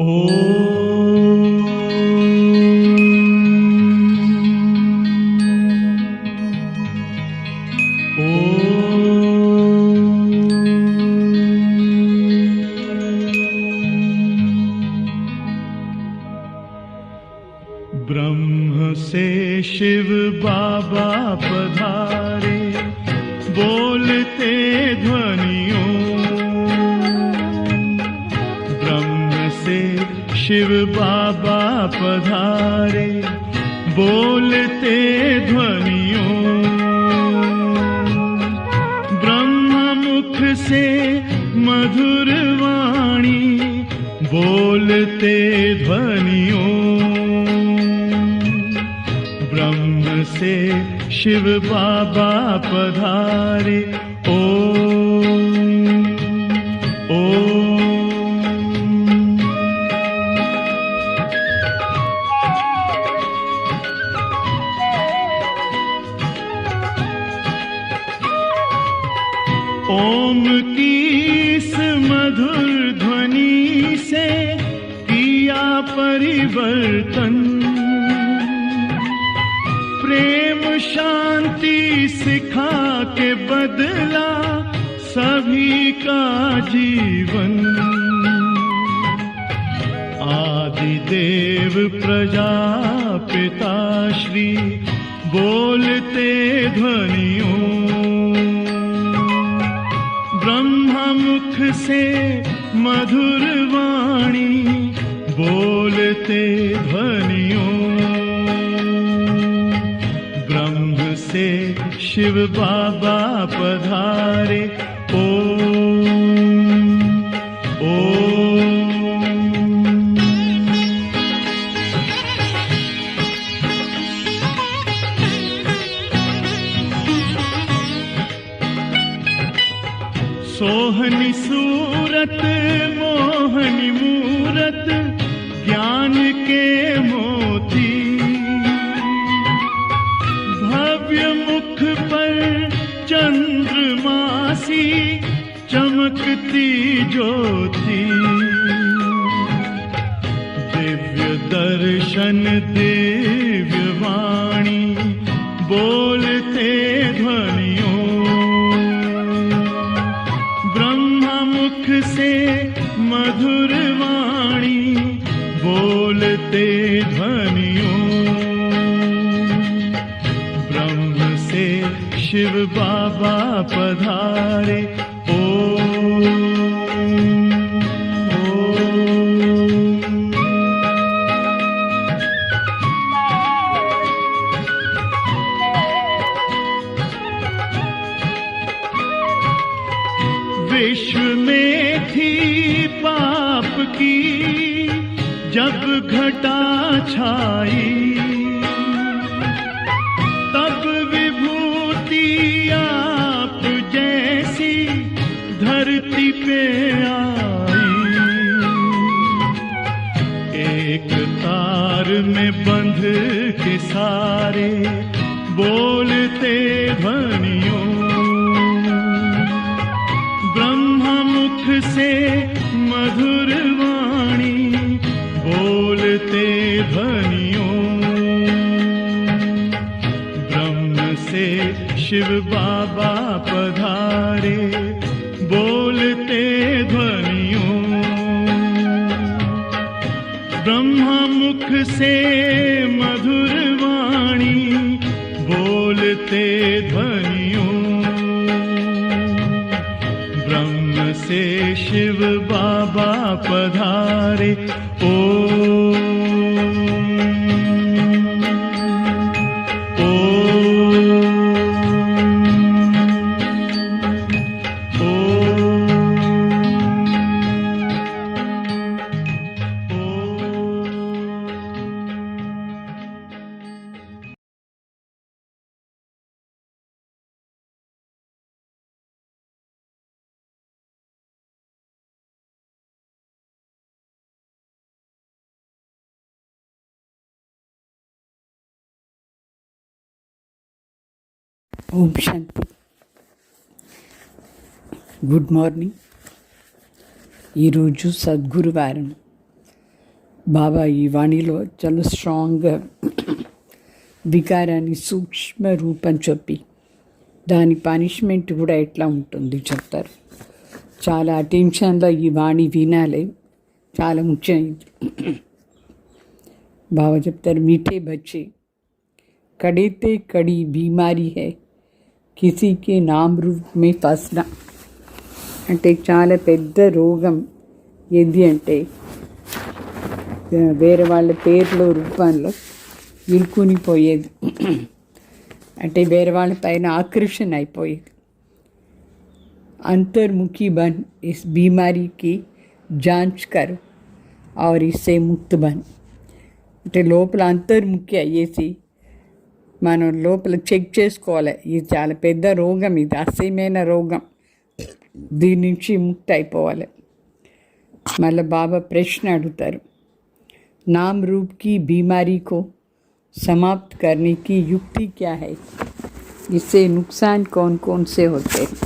ब्रह्म से शिव बाबा पधारे, बोलते ध्वनियों। ब्रह्म से शिव बाबा पधारे, बोलते ध्वनियों। ब्रह्म मुख से मधुर वाणी, बोलते ध्वनियों। ब्रह्म से शिव बाबा पधारे, ओम ओम। ओम की इस मधुर ध्वनि से किया परिवर्तन। प्रेम शांति सिखा के बदला सभी का जीवन। आदि देव प्रजापिता श्री, बोलते ध्वनियों। ब्रह्म मुख से मधुर वाणी, बोलते ध्वनियों। ब्रह्म से शिव बाबा पधारे, ओम ओम। सोहनी सूरत मोहनी मूरत, ज्ञान के मोती। भव्य मुख पर चंद्रमासी, चमकती ज्योति। दिव्य दर्शन दिव्य वाणी, बोलते ध्वनियों। मुख से मधुर वाणी, बोलते ध्वनियों। ब्रह्म से शिव बाबा पधारे, ओम ओम। विश्व में थी पाप की जब घटा छाई, तब विभूति आप जैसी धरती पे आई। एक तार में बंध के सारे, बोलते ध्वनियों। मुख से मधुर वाणी, बोलते ध्वनियों। ब्रह्म से शिव बाबा पधारे, बोलते ध्वनियों। ब्रह्म मुख से मधुर वाणी, बोलते ध्वनियों। ब्रह्म से शिव बाबा पधारे, ओम ओम ఓం శాంతి. Good morning. ఈరోజు సద్గురువారం. బాబా ఈ వాణిలో చాలా స్ట్రాంగ్గా వికారాన్ని సూక్ష్మ రూపం చెప్పి దాని పనిష్మెంట్ కూడా ఎట్లా ఉంటుంది చెప్తారు. చాలా అటెన్షన్లో ఈ వాణి వినాలి, చాలా ముఖ్యమైనది. బాబా చెప్తారు, మీఠే బచ్చే కడేతే కడి బీమారీ హై కిసీకే నామ్ రూప్ మే ఫస్నా. అంటే చాలా పెద్ద రోగం ఏది అంటే వేరే వాళ్ళ పేర్లో రూపంలో ఇరుకుని పోయేది, అంటే వేరే వాళ్ళ పైన ఆకర్షణ అయిపోయేది. अंतर्मुखी बन, इस बीमारी की जांच कर और इससे मुक्त बन. అంటే లోపల అంతర్ముఖి అయ్యేసి మనం లోపల చెక్ చేసుకోవాలి. ఇది చాలా పెద్ద రోగం, ఇది అసహ్యమైన రోగం, దీని నుంచి ముక్తి అయిపోవాలి. మళ్ళీ బాబా ప్రశ్న అడుగుతారు, नाम रूप की बीमारी को समाप्त करने की युक्ति क्या है, इससे नुकसान कौन कौन से होते हैं.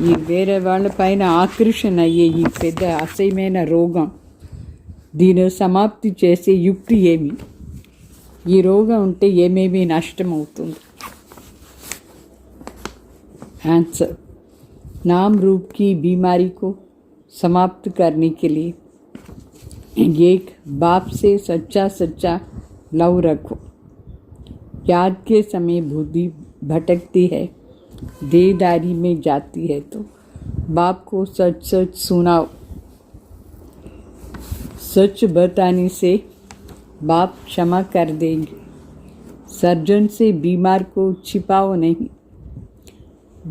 ఈ వేరే వాళ్ళ పైన ఆకర్షణ అయ్యే ఈ పెద్ద అసహ్యమైన రోగం, దీని సమాప్తి చేసే యుక్తి ఏమి, ఈ రోగం ఉంటే ఏమేమి నష్టం అవుతుంది. आंसर, नाम रूप की बीमारी को समाप्त करने के लिए एक बाप से सच्चा सच्चा लव रखो. याद के समय बुद्धि भटकती है, देदारी में जाती है, तो बाप को सच सच सुनाओ. सच बताने से बाप क्षमा कर देंगे. सर्जन से बीमार को छिपाओ नहीं.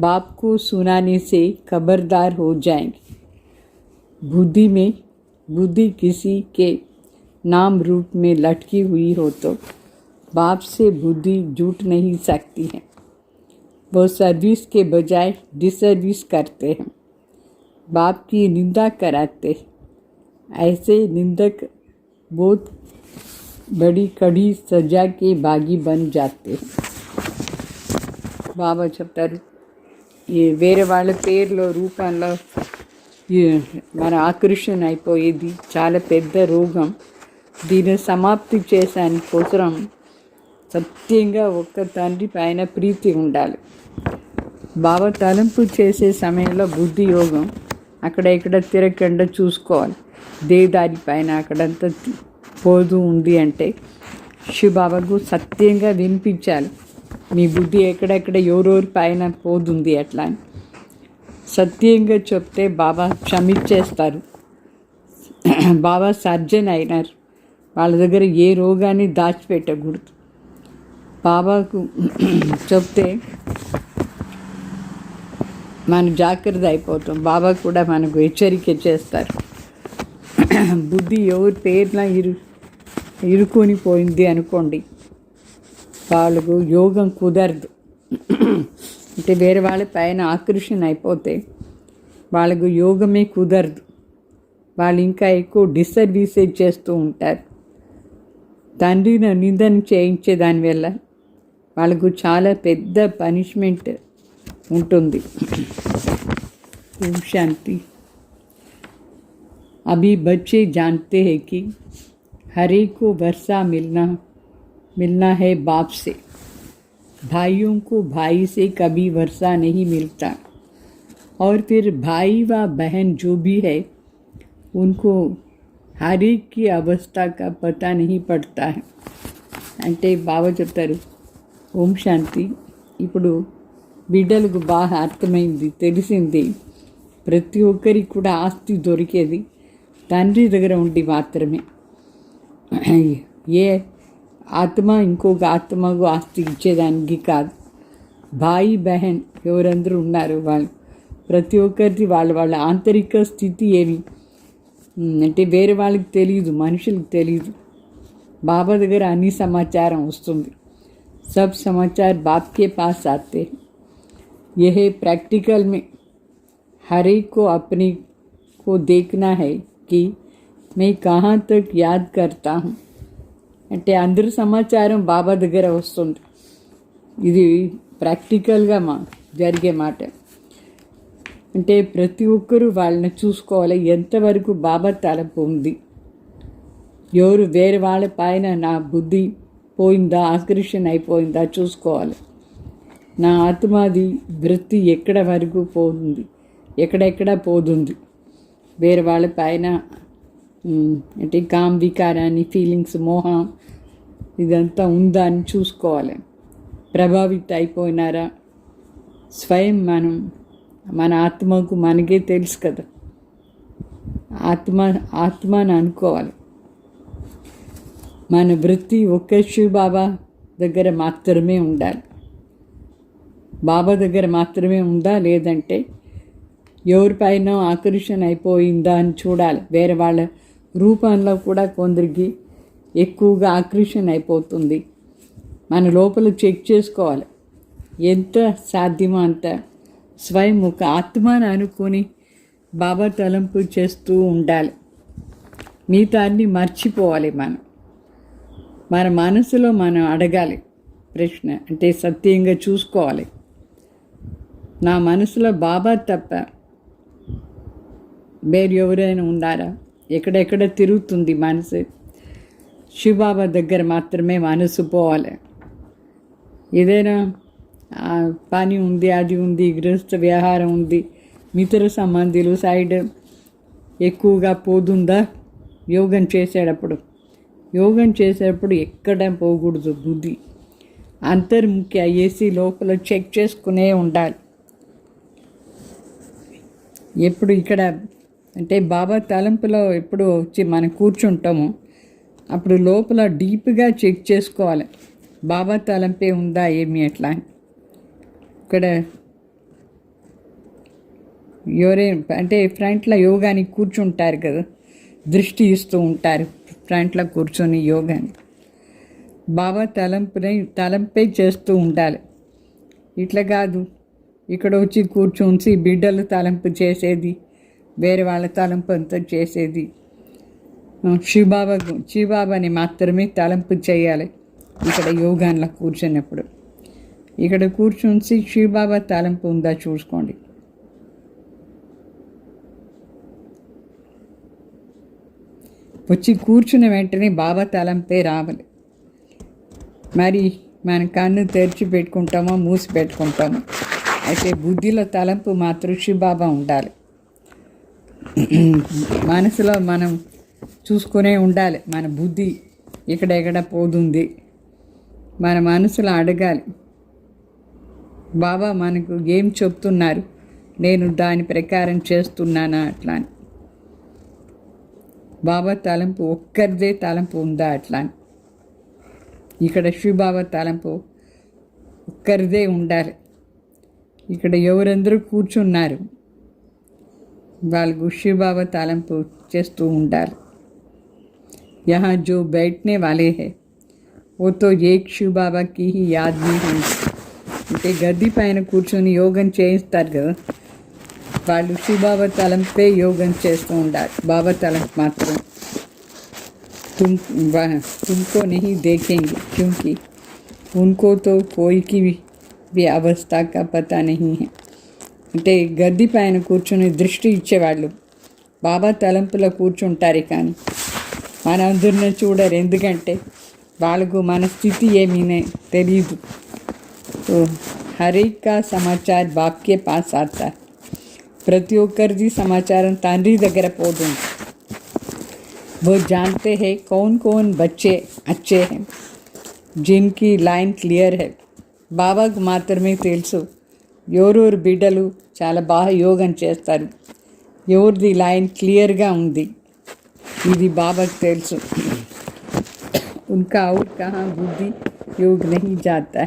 बाप को सुनाने से खबरदार हो जाएंगे. बुद्धि किसी के नाम रूप में लटकी हुई हो तो बाप से बुद्धि जुट नहीं सकती है. वो सर्विस के बजाय डिसर्विस करते हैं, बाप की निंदा कराते हैं. ऐसे निंदक बहुत बड़ी कड़ी सजा के बागी बन जाते हैं. బాబా చెప్తారు, ఈ వేరే వాళ్ళ పేర్లో రూపంలో మన ఆకర్షణ అయిపోయేది చాలా పెద్ద రోగం. దీన్ని సమాప్తి చేసానికి కోసం సత్యంగా ఒక్క తండ్రి పైన ప్రీతి ఉండాలి. బాబా తలంపు చేసే సమయంలో బుద్ధి యోగం అక్కడ ఇక్కడ తిరగకుండా చూసుకోవాలి. దేదారి పైన అక్కడంతా పోదు ఉంది అంటే శివబాబాకు సత్యంగా వినిపించాలి, మీ బుద్ధి ఎక్కడెక్కడ ఎవరెవరి పైన పోతుంది అట్లా అని సత్యంగా చెప్తే బాబా క్షమించేస్తారు. బాబా సర్జన్ అయినారు, వాళ్ళ దగ్గర ఏ రోగాన్ని దాచిపెట్టకూడదు. బాబాకు చెప్తే మనం జాగ్రత్త అయిపోతాం. బాబా కూడా మనకు హెచ్చరిక చేస్తారు. బుద్ధి ఎవరి పేరున ఇరుకొని పోయింది అనుకోండి, వాళ్ళకు యోగం కుదరదు. అంటే వేరే వాళ్ళ పైన ఆకర్షణ అయిపోతే వాళ్ళకు యోగమే కుదరదు. వాళ్ళు ఇంకా ఎక్కువ డిసర్వీసెస్ చేస్తూ ఉంటారు. తండ్రిని నిందన చేయించే దానివల్ల వాళ్ళకు చాలా పెద్ద పనిష్మెంట్ ఉంటుంది. ఓం శాంతి. अभी बच्चे जानते हैं कि हर एक को वर्षा मिलना है बाप से. भाइयों को भाई से कभी वर्षा नहीं मिलता, और फिर भाई व बहन जो भी है उनको हर एक की अवस्था का पता नहीं पड़ता है. అంటే బాబా చెప్తారు, ఓం శాంతి. ఇప్పుడు బిడ్డలకు బాగా అర్థమైంది, తెలిసింది. ప్రతి ఒక్కరికి కూడా ఆస్తి దొరికేది తండ్రి దగ్గర ఉండి మాత్రమే. ఏ ఆత్మ ఇంకొక ఆత్మకు ఆస్తి ఇచ్చేదానికి కాదు. భాయి బహన్ ఎవరందరూ ఉన్నారు వాళ్ళు ప్రతి ఒక్కరిది వాళ్ళ ఆంతరిక స్థితి ఏమి అంటే వేరే వాళ్ళకి తెలియదు, మనుషులకు తెలియదు. బాబా దగ్గర అన్ని సమాచారం వస్తుంది. సబ్ సమాచార్ బాప్ కే పాస్ ఆతే. यह प्रैक्टिकल में हर एक को अपने को देखना है कि मैं कहाँ तक याद करता हूँ. అంటే అందరి సమాచారం బాబా దగ్గర వస్తుంది. ఇది ప్రాక్టికల్గా జరిగే మాట. అంటే ప్రతి ఒక్కరూ వాళ్ళని చూసుకోవాలి, ఎంతవరకు బాబా తలపు ఉంది, ఎవరు వేరే వాళ్ళ పైన నా బుద్ధి పోయిందా, ఆకర్షణ అయిపోయిందా చూసుకోవాలి. నా ఆత్మాది వృత్తి ఎక్కడ వరకు పోతుంది, ఎక్కడెక్కడ పోతుంది, వేరే వాళ్ళ పైన అంటే కామ్ వికారాన్ని, ఫీలింగ్స్, మోహం ఇదంతా ఉందా అని చూసుకోవాలి. ప్రభావిత అయిపోయినారా? స్వయం మన ఆత్మకు మనకే తెలుసు కదా. ఆత్మని అనుకోవాలి. మన వృత్తి ఒక్క శివ బాబా దగ్గర మాత్రమే ఉండాలి. బాబా దగ్గర మాత్రమే ఉందా, లేదంటే ఎవరిపైన ఆకర్షణ అయిపోయిందా అని చూడాలి. వేరే వాళ్ళ రూపంలో కూడా కొందరికి ఎక్కువగా ఆకర్షణ అయిపోతుంది. మన లోపల చెక్ చేసుకోవాలి. ఎంత సాధ్యమో అంత స్వయం ఒక ఆత్మను అనుకొని బాబా తలంపు చేస్తూ ఉండాలి. మిగతాన్ని మర్చిపోవాలి. మన మనసులో మనం అడగాలి ప్రశ్న, అంటే సత్యంగా చూసుకోవాలి. నా మనసులో బాబా తప్ప వేరు ఎవరైనా ఉన్నారా? ఎక్కడెక్కడ తిరుగుతుంది మనసు? శివబాబా దగ్గర మాత్రమే మనసు పోవాలి. ఏదైనా పని ఉంది, అది ఉంది, గృహస్థ వ్యవహారం ఉంది, మిత్ర సంబంధులు సైడ్ ఎక్కువగా పోతుందా? యోగం చేసేటప్పుడు ఎక్కడ పోకూడదు. బుద్ధి అంతర్ముఖ్య అయ్యేసి లోపల చెక్ చేసుకునే ఉండాలి. ఎప్పుడు ఇక్కడ అంటే బాబా తలంపులో ఎప్పుడు వచ్చి మనం కూర్చుంటామో అప్పుడు లోపల డీప్గా చెక్ చేసుకోవాలి. బాబా తలంపే ఉందా ఏమి ఎట్లా. ఇక్కడ ఎవరే అంటే ఫ్రంట్లో యోగానికి కూర్చుంటారు కదా, దృష్టి ఇస్తూ ఉంటారు ఫ్రంట్లో కూర్చొని యోగాని. బాబా తలంపే చేస్తూ ఉండాలి. ఇట్లా కాదు ఇక్కడ వచ్చి కూర్చొని బిడ్డలు తలంపు చేసేది, వేరే వాళ్ళ తలంపు అంతా చేసేది. శివబాబాని మాత్రమే తలంపు చేయాలి. ఇక్కడ యోగాన్లో కూర్చున్నప్పుడు ఇక్కడ కూర్చొని శివబాబా తలంపు ఉందా చూసుకోండి. వచ్చి కూర్చున్న వెంటనే బాబా తలంపే రావాలి. మరి మన కన్ను తెరిచి పెట్టుకుంటామో మూసి పెట్టుకుంటామో, అయితే బుద్ధిలో తలంపు మాత్రం శివబాబా ఉండాలి. మనసులో మనం చూసుకునే ఉండాలి. మన బుద్ధి ఎక్కడెక్కడ పోతుంది, మన మనసులో అడగాలి. బాబా మనకు ఏం చెప్తున్నారు, నేను దాని ప్రకారం చేస్తున్నానా అట్లా అని. బాబా తలంపు ఒక్కరిదే తలంపు ఉందా అట్లా అని. ఇక్కడ శివబాబా తలంపు ఒక్కరిదే ఉండాలి. ఇక్కడ ఎవరందరూ కూర్చున్నారు వాళ్ళకు శివబాబా తలంపు చేస్తూ ఉండాలి. यहाँ जो बैठने वाले हैं वो तो एक शिव बाबा की ही याद में हैं. అంటే గద్దె పైన కూర్చొని యోగం చేయిస్తారు కదా, వాళ్ళు శివబాబా తలంపే యోగం చేస్తూ ఉండాలి. బాబా తలంపు మాత్రం तुमको नहीं देखेंगे क्योंकि उनको तो कोई की भी अवस्था का पता नहीं है. అంటే గద్దె పైన కూర్చొని దృష్టి ఇచ్చేవాళ్ళు బాబా తలంపులో కూర్చుంటారు, కానీ మనందరిని చూడరు. ఎందుకంటే వాళ్ళకు మన స్థితి ఏమీ తెలియదు. హరేక్ కా సమాచార్ బాప్కే పాస్ ఆతా. ప్రతి ఒక్కరిది సమాచారం తండ్రి దగ్గర పోతుంది. वो जानते हैं कौन कौन बच्चे अच्छे हैं जिनकी लाइन क्लियर है. బాబాకు మాత్రమే తెలుసు ఎవరెవరు బిడ్డలు చాలా బాగా యోగం చేస్తారు, ఎవరిది లైన్ క్లియర్గా ఉంది, ఇది బాబాకు తెలుసు. ఉన్కా ఔర్ కహా బుద్ధి యోగ్ నహీ జాతా.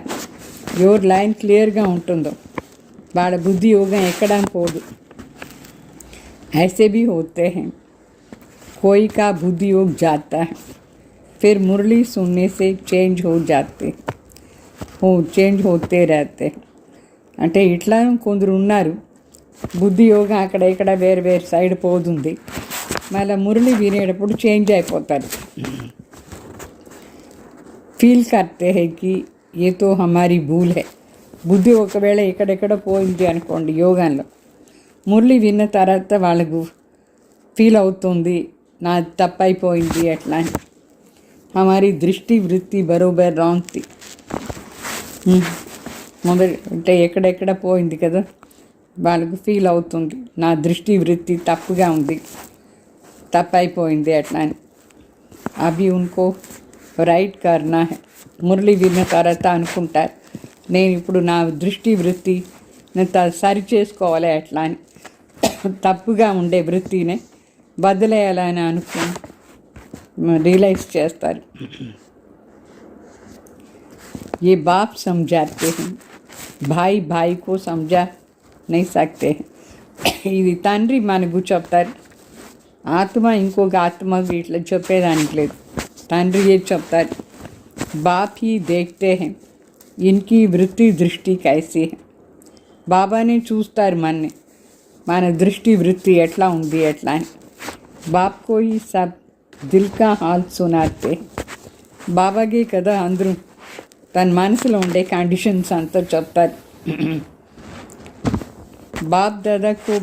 ఎవరు లైన్ క్లియర్గా ఉంటుందో వాళ్ళ బుద్ధి యోగం ఎక్కడా పోదు. ऐसे भी होते हैं कोई का बुद्धि योग जाता है फिर मुरली सुनने से चेंज होते रहते. అంటే ఇట్లా కొందరు ఉన్నారు, బుద్ధి యోగం అక్కడ ఇక్కడ వేరు వేరు సైడ్ పోతుంది, మళ్ళీ మురళి వినేటప్పుడు చేంజ్ అయిపోతారు. ఫీల్ కర్తే హై కి ఏ తో హమారీ భూల్ హై. బుద్ధి ఒకవేళ ఎక్కడెక్కడ పోయింది అనుకోండి యోగంలో, మురళి విన్న తర్వాత వాళ్ళకు ఫీల్ అవుతుంది నా తప్పైపోయింది అట్లా. हमारी దృష్టి వృత్తి బరోబర్ రాంగ్ థి మొదటి అంటే ఎక్కడెక్కడ పోయింది కదా, వాళ్ళకు ఫీల్ అవుతుంది నా దృష్టి వృత్తి తప్పుగా ఉంది, తప్పైపోయింది అట్లా అని. అవి ఉన్కో రైట్ కర్నా హై. మురళి విన్న తర్వాత అనుకుంటారు నేను ఇప్పుడు నా దృష్టి వృత్తి నేను సరి చేసుకోవాలి అట్లా అని. తప్పుగా ఉండే వృత్తినే బదిలేయాలని అనుకుని రియలైజ్ చేస్తారు. ये बाप समझाते हैं, भाई भाई को समझा नहीं सकते हैं. ఇది తండ్రి మనకు చెప్తారు, ఆత్మ ఇంకొక ఆత్మకు ఇట్లా చెప్పేదానికి లేదు, తండ్రి ఏ చెప్తారు. బాప్ హీ దేఖ్తే హై ఇన్కి వృత్తి దృష్టి కైసీ హై. బాబానే చూస్తారు మనని, మన దృష్టి వృత్తి ఎట్లా ఉంది ఎట్లా అని. బాప్ కో ఈ సబ్ దిల్ కా హాల్ సునాతే. బాబాకి కదా అందరూ తన మనసులో ఉండే కండిషన్స్ అంతా చెప్తారు. బాప్ దాదా को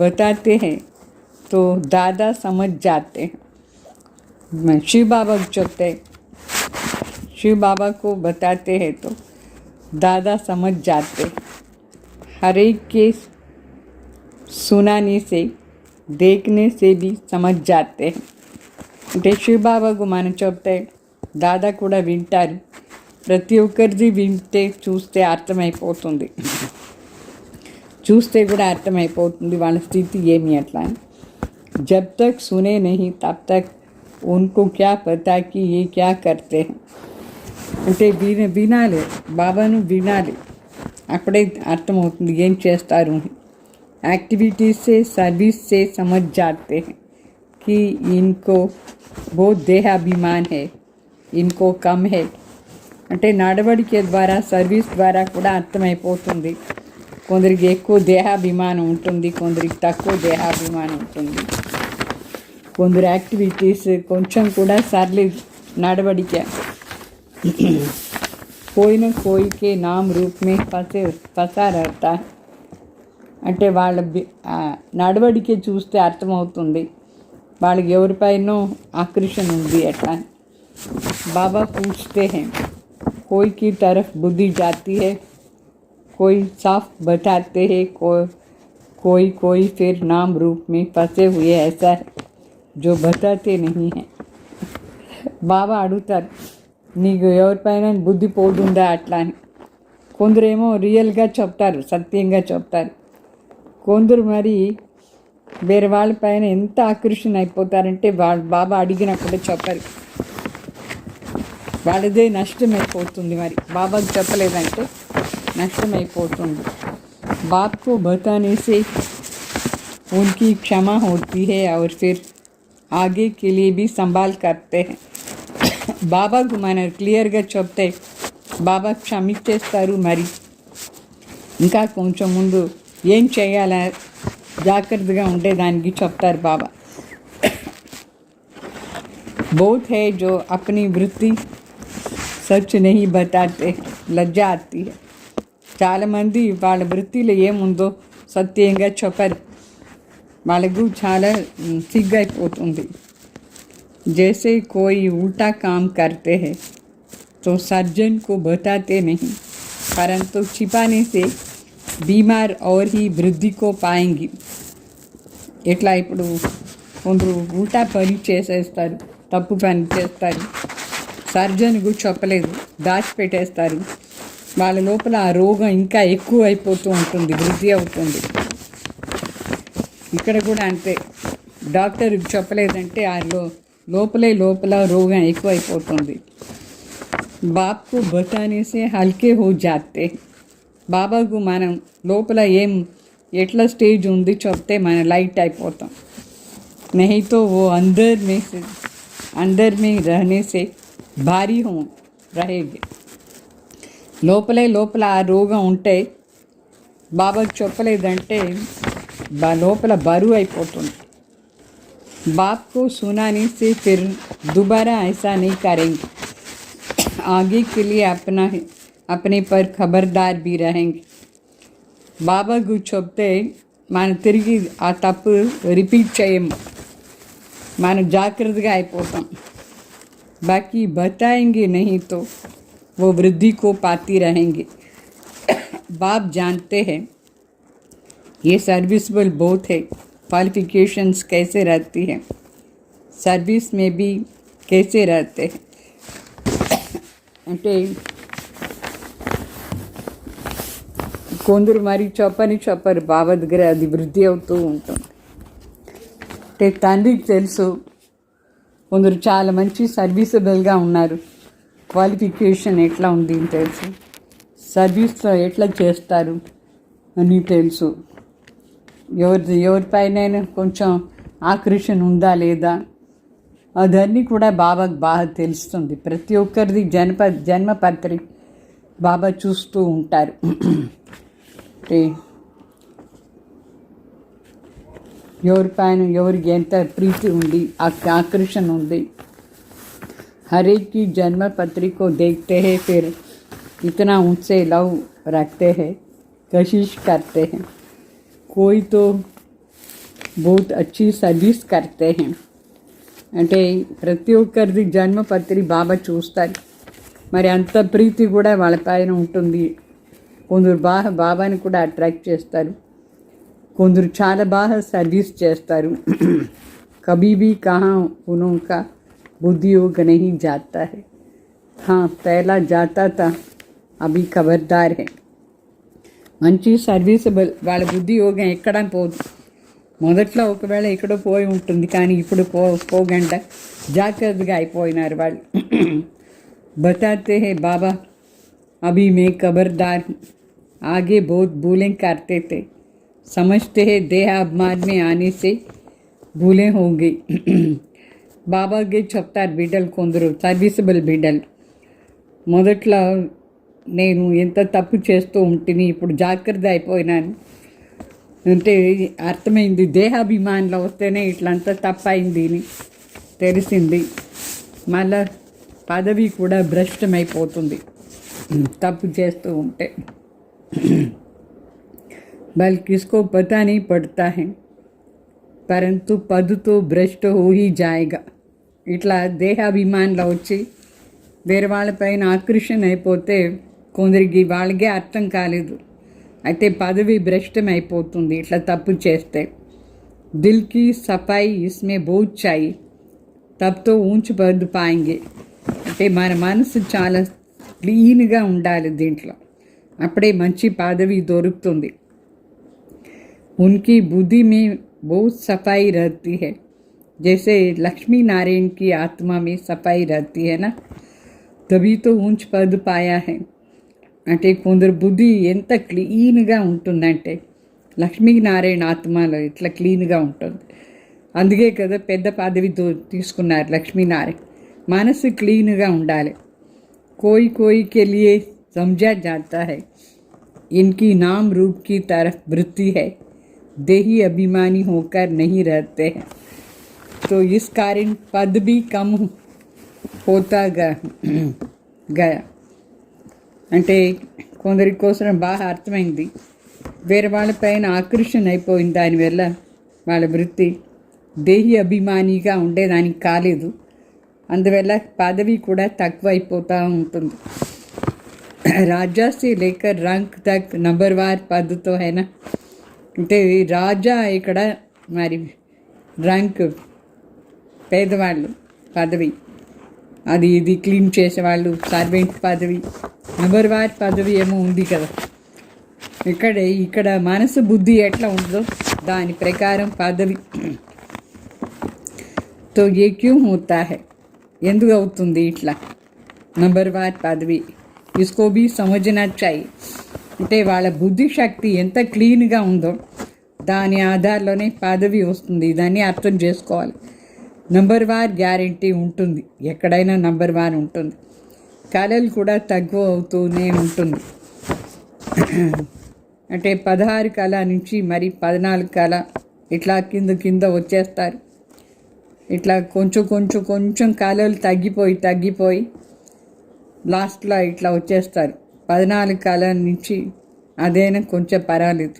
बताते हैं तो दादा समझ जाते हैं. शिव बाबा को चलते, शिव बाबा को बताते हैं तो दादा समझ जाते. हर एक के सुनाने से देखने से भी समझ जाते हैं. అంటే శివ బాబాకు మనం చెప్తే దాదా కూడా వింటారు, ప్రతి ఒక్కరిది వింటే చూస్తే అర్థమైపోతుంది, చూస్తే కూడా అర్థమైపోతుంది వాళ్ళ స్థితి ఏమి అట్లా అని. జబ్ తక్ సునే నహీ తబ్ తక్ ఉన్కో క్యా పతా కి ఏ క్యా కర్తే. అంటే వినాలి, బాబాను వినాలి, అప్పుడే అర్థమవుతుంది ఏం చేస్తారు. యాక్టివిటీస్ సే సర్వీస్ సే సమझ जाते हैं कि इनको बहुत देहाभिमान है, इनको कम है. అంటే నడవడిక ద్వారా సర్వీస్ ద్వారా కూడా అర్థమైపోతుంది. కొందరికి ఎక్కువ దేహాభిమానం ఉంటుంది, కొందరికి తక్కువ దేహాభిమానం ఉంటుంది. కొందరు యాక్టివిటీస్ కొంచెం కూడా సర్లేదు నడవడిక. కోయిన కోయికే నామ్ రూపమే ఫసా రహతా. అంటే వాళ్ళ నడవడికే చూస్తే అర్థమవుతుంది వాళ్ళకి ఎవరిపైనో ఆకర్షణ ఉంది అట్లా. బాబా పూछते हैं कोई की तरफ बुद्धि जाती है, कोई साफ बताते हैं, कोई फिर नाम रूप में फंसे हुए ऐसा है जो बताते नहीं हैं. బాబా అడుగుతారు నీకు ఎవరిపైన బుద్ధి పోతుందా అట్లా అని. కొందరేమో రియల్గా చెప్తారు, సత్యంగా చెప్తారు. కొందరు మరి వేరే వాళ్ళపైన ఎంత ఆకర్షణ అయిపోతారంటే వాళ్ళు బాబా అడిగినప్పుడు చెప్పరు, వాళ్ళదే నష్టమైపోతుంది. మరి బాబాకు చెప్పలేదంటే నష్టమైపోతుంది. బాప్ को बताने से उनकी क्षमा होती है और फिर आगे के लिए भी संभाल करते हैं. బాబాకు మనం క్లియర్గా చెప్తే బాబా క్షమించేస్తారు. మరి ఇంకా కొంచెం ముందు ఏం చేయాల జాగ్రత్తగా ఉండేదానికి చెప్తారు బాబా. बहुत है जो अपनी वृत्ति సచ్ నహీ బతాతే, లజ్జా ఆతి హై. చాలామంది వాళ్ళ వృత్తిలో ఏముందో సత్యంగా చెప్పరు, వాళ్ళకు చాలా సిగ్గైపోతుంది. जैसे कोई उल्टा काम करते हैं तो सर्जन को बताते नहीं, परंतु छिपाने से बीमार और ही वृद्धि को पाएंगी. ఎట్లా ఇప్పుడు కొందరు ఉల్టా పని చేసేస్తారు, తప్పు పని చేస్తారు, సర్జన్కు చెప్పలేదు, దాచిపెట్టేస్తారు. వాళ్ళ లోపల ఆ రోగం ఇంకా ఎక్కువ అయిపోతూ ఉంటుంది, వృద్ధి అవుతుంది. ఇక్కడ కూడా అంతే, డాక్టర్కి చెప్పలేదంటే ఆ లోపల రోగం ఎక్కువ అయిపోతుంది. బాప్కు బతానేసే హల్కే హో జాతే. బాబాకు మనం లోపల ఎట్లా స్టేజ్ ఉంది చెప్తే మనం లైట్ అయిపోతాం. नहीं तो वो अंदर में रहने से భారీ रहेगी. లోపల ఆ రోగం ఉంటే బాబాకు చెప్పలేదంటే లోపల బరువు అయిపోతుంది. बाप को सुनाने से फिर दोबारा ऐसा नहीं करेंगे, आगे के लिए अपने पर खबरदार भी रहेंगे. బాబాకు చెప్తే మనం తిరిగి ఆ తప్పు రిపీట్ చేయము, మనం జాగ్రత్తగా అయిపోతాం. बाकी बताएंगे नहीं तो वो वृद्धि को पाती रहेंगे। बाप जानते हैं ये सर्विसबल बहुत है, क्वालिफिकेशंस कैसे रहती हैं, सर्विस में भी कैसे रहते हैं అంటే కొందరు మరి చెప్పరు బాబా దగ్గర అది వృద్ధి అవుతూ ఉంటుంది. అంటే తండ్రికి తెలుసు కొందరు చాలా మంచి సర్వీసబుల్గా ఉన్నారు, క్వాలిఫికేషన్ ఎట్లా ఉంది అని తెలుసు, సర్వీస్లో ఎట్లా చేస్తారు అని తెలుసు, ఎవరిపైన కొంచెం ఆకర్షణ ఉందా లేదా అదన్నీ కూడా బాబాకు బాగా తెలుస్తుంది. ప్రతి ఒక్కరిది జన్మపత్రి బాబా చూస్తూ ఉంటారు. అంటే ఎవరిపైన ఎవరికి ఎంత ప్రీతి ఉంది, ఆకర్షణ ఉంది, हर एक की जन्म पत्री को देखते हैं, फिर इतना उनसे लव रखते हैं, कोशिश करते हैं. कोई तो बहुत अच्छी सर्विस करते हैं. అంటే ప్రతి ఒక్కరిది జన్మపత్రి బాబా చూస్తారు. మరి అంత ప్రీతి కూడా వాళ్ళ పైన ఉంటుంది. కొందరు బాబాని కూడా అట్రాక్ట్ చేస్తారు, కొందరు చాలా బాగా సర్వీస్ చేస్తారు. కభీ భీ కహా ఉనోంకా बुद्धि योग नहीं जाता है. हाँ, पहला जाता था, अभी खबरदार है. మంచి సర్వీసబుల్ వాళ్ళ బుద్ధి యోగం ఎక్కడ పోదు. మొదట్లో ఒకవేళ ఎక్కడో పోయి ఉంటుంది, కానీ ఇప్పుడు పోగంట జాగ్రత్తగా అయిపోయినారు వాళ్ళు. बताते हैं बाबा अभी मैं खबरदार हूँ, आगे बहुत भूलें करते थे, समझते हैं देह अभिमान में आने से भूलें हो गई. బాబాకి చెప్తారు బిడ్డలు, కొందరు సర్వీసబుల్ బిడ్డలు, మొదట్లో నేను ఎంత తప్పు చేస్తూ ఉంటుంది, ఇప్పుడు జాగ్రత్త అయిపోయినాను. అంటే అర్థమైంది, దేహాభిమానంలో వస్తేనే ఇట్లంతా తప్పైంది అని తెలిసింది. మళ్ళా పదవి కూడా భ్రష్టమైపోతుంది తప్పు చేస్తూ ఉంటే. బల్కి ఇస్కో పతా नहीं पड़ता है, परंतु पद तो भ्रष्ट हो ही जाएगा. ఇట్లా దేహాభిమానంలో వచ్చి వేరే వాళ్ళపైన ఆకర్షణ అయిపోతే కొందరికి వాళ్ళకే అర్థం కాలేదు, అయితే పదవి భ్రష్టం అయిపోతుంది ఇట్లా తప్పు చేస్తే. దిల్ కి సఫాయి ఇస్మే బహుత్ చాయి, తబ్ తో ఊంచ్ పద్ పాయింగే. అంటే మన మనసు చాలా క్లీన్గా ఉండాలి దీంట్లో, అప్పుడే మంచి పదవి దొరుకుతుంది. ఉన్కి బుద్ధి మే बहुत सफाई रहती है, जैसे लक्ष्मी नारायण की आत्मा में सफाई रहती है ना, तभी तो ऊंच पद पाया है. అంటే కొందరు బుద్ధి ఎంత క్లీన్గా ఉంటుందంటే లక్ష్మీనారాయణ ఆత్మలో ఇట్లా క్లీన్గా ఉంటుంది. అందుకే కదా పెద్ద పదవి తీసుకున్నారు లక్ష్మీనారాయణ. మనసు క్లీన్గా ఉండాలి. कोई कोई के लिए समझा जाता है, इनकी नाम रूप की तरफ वृत्ति है, देही अभिमानी होकर नहीं रहते हैं, तो इस कारण पद भी कम होता गया. అంటే కొందరి కోసం బాగా అర్థమైంది, వేరే వాళ్ళపైన ఆకర్షణ అయిపోయింది, దానివల్ల వాళ్ళ వృత్తి దేహి అభిమానిగా ఉండేదానికి కాలేదు, అందువల్ల పదవి కూడా తక్కువ అయిపోతూ ఉంటుంది. రాజా से लेकर रंक तक नंबरवार पद तो है ना. అంటే రాజా ఇక్కడ మరి ర్యాంక్ పేదవాళ్ళు పదవి, అది ఇది క్లీన్ చేసేవాళ్ళు సర్వెంట్ పదవి, నెంబర్వార్ పదవి ఏమో ఉంది కదా. ఇక్కడ మనసు బుద్ధి ఎట్లా ఉందో దాని ప్రకారం పదవి. తో ఏ క్యూ హోతా హై, ఎందుకు అవుతుంది ఇట్లా నెంబర్వార్ పదవి, ఇస్కో భీ సమజ్నా చాయి. అంటే వాళ్ళ బుద్ధి శక్తి ఎంత క్లీన్గా ఉందో దాని ఆధారంలోనే పదవి వస్తుంది, దాన్ని అర్థం చేసుకోవాలి. నంబర్ వార్ గ్యారంటీ ఉంటుంది, ఎక్కడైనా నంబర్ వార్ ఉంటుంది. కళలు కూడా తక్కువ అవుతూనే ఉంటుంది. అంటే 16 కళ నుంచి మరి 14 కళ ఇట్లా కింద వచ్చేస్తారు. ఇట్లా కొంచెం కళలు తగ్గిపోయి లాస్ట్లో ఇట్లా వచ్చేస్తారు. 14 కళ నుంచి అదైనా కొంచెం పర్వాలేదు.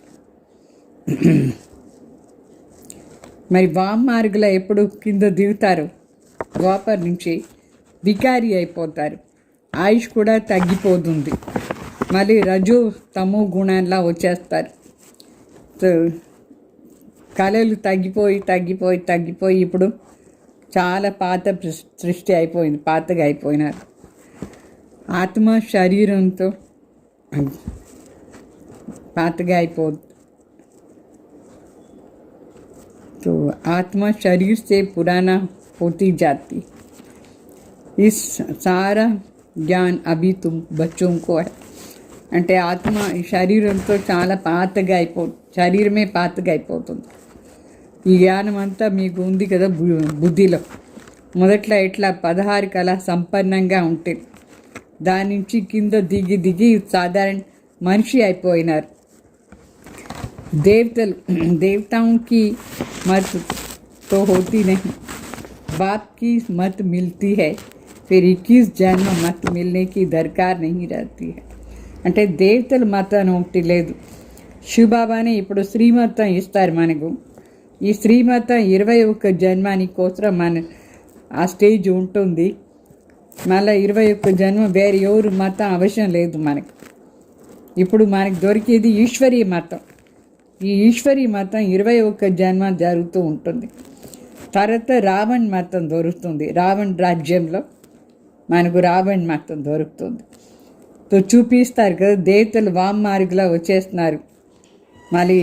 మరి వామ్ మార్గంలో ఎప్పుడు కింద దిగుతారు ద్వాపర్ నుంచి వికారి అయిపోతారు, ఆయుష్ కూడా తగ్గిపోతుంది, మళ్ళీ రజో తమో గుణంలా వచ్చేస్తారు. సో కళలు తగ్గిపోయి ఇప్పుడు చాలా పాత సృష్టి అయిపోయింది, పాతగా అయిపోయినారు. ఆత్మ శరీరంతో పాతగా అయిపోదు. तो आत्मा शरीर से पुराना होती जाती. इस सारा ज्ञान अभी तुम बच्चों को है. అంటే ఆత్మ ఈ శరీరంతో చాలా శరీరమే పాతగా అయిపోతుంది. ఈ జ్ఞానం అంతా మీకు ఉంది కదా బుద్ధిలో. మొదట్లో ఇట్లా 16 కళ సంపన్నంగా ఉంటే దాని నుంచి కింద దిగి సాధారణ మనిషి అయిపోయినారు. देवताओं की मत तो होती नहीं, बाप की मत मिलती है, फिर 21 जन्म मत मिलने की दरकार नहीं रहती है. అంటే దేవతల మతం ఒకటి లేదు. శివబాబానే ఇప్పుడు శ్రీమతం ఇస్తారు మనకు. ఈ శ్రీమతం 21 జన్మాని కోసం మన ఆ స్టేజ్ ఉంటుంది. మళ్ళీ 21 జన్మ వేరే ఎవరు మతం అవసరం లేదు మనకు. ఇప్పుడు మనకు దొరికేది ఈశ్వరీయ మతం. ఈ ఈశ్వరీ మతం 21 జన్మ జరుగుతూ ఉంటుంది. తర్వాత రావణ్ మతం దొరుకుతుంది. రావణ్ రాజ్యంలో మనకు రావణ్ మతం దొరుకుతుంది. తో చూపిస్తారు కదా, దేవతలు వామ్ మార్గంలో వచ్చేస్తున్నారు. మళ్ళీ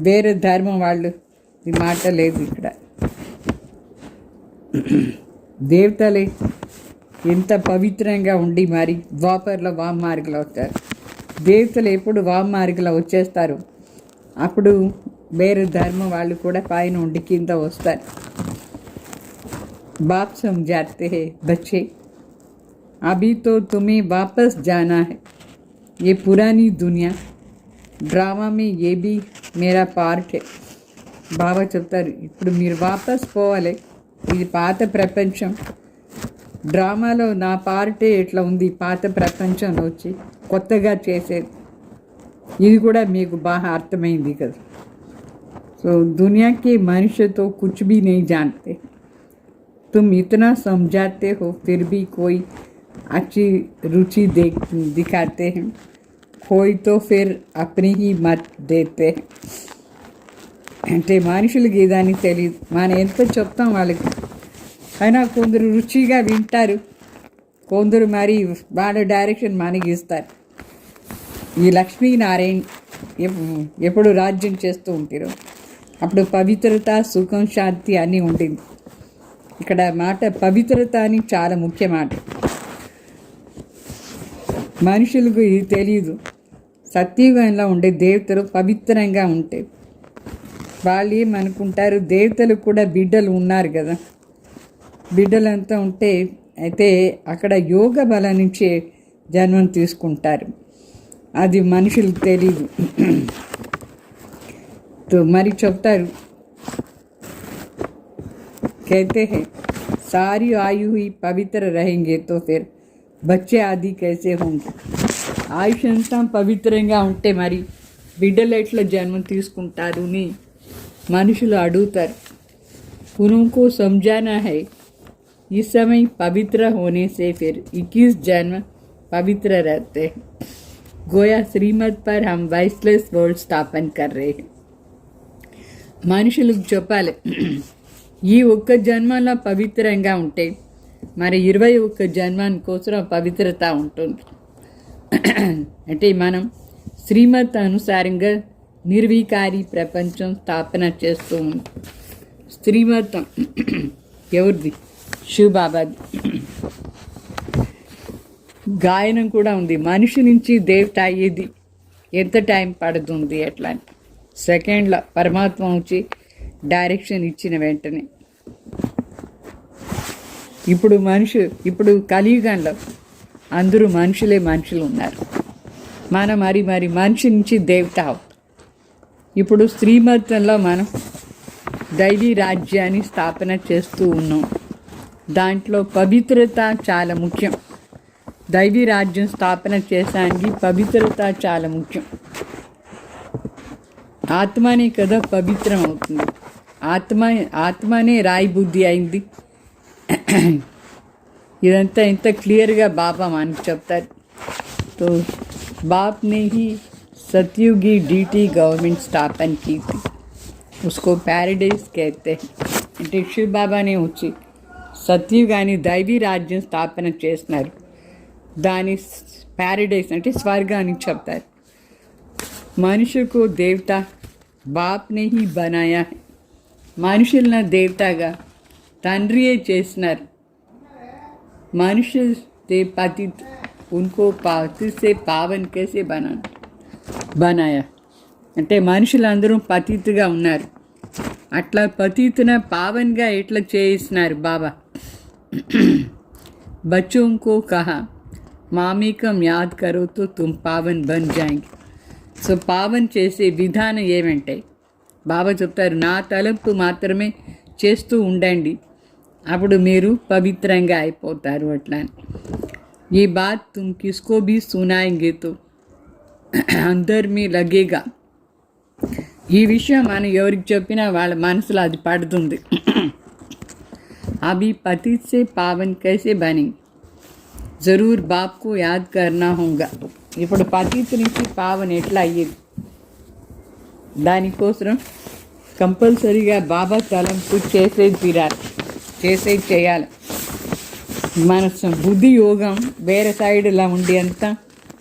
వేరే ధర్మం వాళ్ళు ఈ మాట లేదు ఇక్కడ. దేవతలే ఎంత పవిత్రంగా ఉండి మరి ద్వాపర్లో వామ్ మార్గంలో వస్తారు. దేవతలు ఎప్పుడు వామ్ మార్గంలో వచ్చేస్తారు, అప్పుడు వేరే ధర్మం వాళ్ళు కూడా పైన ఉండి కింద వస్తారు. बाप समझाते हैं, बच्चे अभी तो तुम्हें वापस जाना है. ये पुरानी दुनिया ड्रामा में ये भी मेरा पार्ट है. బాబా చెప్తారు, ఇప్పుడు మీరు వాపస్ పోవాలి. ఇది పాత ప్రపంచం, డ్రామాలో నా పార్టే ఎట్లా ఉంది. పాత ప్రపంచంలో వచ్చి కొత్తగా చేసేది ఇది కూడా మీకు బాగా అర్థమైంది కదా. సో దునియాకి మనుష్యతో కుछ भी नहीं जानते. तुम इतना समझाते हो फिर भी कोई अच्छी रुचि दिखाते हैं, कोई तो फिर अपनी ही मत देते हैं. అంటే మనుషులకి ఇదని తెలియదు. మనం ఎంత చెప్తాం వాళ్ళకి, అయినా కొందరు రుచిగా వింటారు, కొందరు మరి వాళ్ళ డైరెక్షన్ మనకి ఇస్తారు. ఈ లక్ష్మీనారాయణ ఎప్పుడు రాజ్యం చేస్తూ ఉంటారు, అప్పుడు పవిత్రత, సుఖం, శాంతి అన్నీ ఉంటుంది. ఇక్కడ మాట పవిత్రత అని చాలా ముఖ్య మాట. మనుషులకు ఇది తెలియదు. సత్యుగంలో ఉండే దేవతలు పవిత్రంగా ఉంటాయి. వాళ్ళు ఏమనుకుంటారు, దేవతలు కూడా బిడ్డలు ఉన్నారు కదా, బిడ్డలంతా ఉంటే అయితే అక్కడ యోగ బలం నుంచే జన్మం తీసుకుంటారు. అది మనుషులకు తెలీదు. तो మరి చెప్తారు, कहते हैं सारी आयु ही पवित्र रहेंगे तो फिर बच्चे आदि कैसे होंगे. ఆయుష్ అంతా పవిత్రంగా ఉంటే మరి బిడ్డలు ఎట్లా జన్మం తీసుకుంటారు అని మనుషులు అడుగుతారు. उनको समझाना है इस समय पवित्र होने से फिर 21 जन्म पवित्र रहते हैं. गोया श्रीमत पर हम वाइसलेस वर्ल्ड स्थापन कर रहे हैं. మనుషులకు చెప్పాలి, ఈ ఒక్క జన్మలో పవిత్రంగా ఉంటే మరి 21 జన్మాని కోసం పవిత్రత ఉంటుంది. అంటే మనం శ్రీమత్ అనుసారంగా నిర్వికారి ప్రపంచం స్థాపన చేస్తూ ఉంది. శ్రీమతం ఎవరిది? శివబాబాది. గాయనం కూడా ఉంది, మనిషి నుంచి దేవత అయ్యేది ఎంత టైం పడుతుంది ఎట్లా అని. సెకండ్లో పరమాత్మ వచ్చి డైరెక్షన్ ఇచ్చిన వెంటనే. ఇప్పుడు కలియుగంలో అందరూ మనుషులు ఉన్నారు. మనం మరి మనిషి నుంచి దేవత అవుతాం. ఇప్పుడు శ్రీమతంలో మనం దైవీ రాజ్యాన్ని స్థాపన చేస్తూ ఉన్నాం. దాంట్లో పవిత్రత చాలా ముఖ్యం. దైవీ రాజ్యం స్థాపన చేసానికి పవిత్రత చాలా ముఖ్యం. ఆత్మనే కదా పవిత్రం అవుతుంది. ఆత్మనే రాయి బుద్ధి అయింది. ఇదంతా ఇంత క్లియర్గా బాబా మనకు చెప్తారు. तो बाप ने ही सतयुगी डीटी गवर्नमेंट स्थापन की थी, उसको पैराडाइज कहते हैं. అంటే శివ్ బాబానే వచ్చి సత్యుగాని దైవీ రాజ్యం స్థాపన చేస్తున్నారు. దాని ప్యారడైజ్ అంటే స్వర్గాన్ని చెప్తారు. మనుషుకు దేవత బాప్నే హీ బనాయా. మనుషులను దేవతగా తండ్రియే చేసినారు. మనుషు దే పతిత్ उनको पतित से पावन कैसे बनाया అంటే మనుషులందరూ పతితుగా ఉన్నారు. అట్లా పతితున పావన్గా ఎట్లా చేసినారు బాబా. बच्चों को कहा మామీకం యాద్ కరో తో తుమ్ పావన్ బన్ జాయింగే. సో పావన్ చేసే విధానం ఏమంటే బాబా చెప్తారు, నా తలంపు మాత్రమే చేస్తూ ఉండండి, అప్పుడు మీరు పవిత్రంగా అయిపోతారు. అట్లా ये बात तुम किसको भी सुनाएंगे तो अंदर में लगेगा. ఈ విషయం మనం ఎవరికి చెప్పినా వాళ్ళ మనసులో అది పడుతుంది. अभी पतित से पावन कैसे बनेंगे, ज़रूर बाप को याद करना होगा. ఇప్పుడు పతిత్ నుంచి పావన్ ఎట్లా అయ్యేది, దానికోసం కంపల్సరీగా బాబా తలంపు చేయాలి. మన బుద్ధి యోగం వేరే సైడ్ ఇలా ఉండి అంతా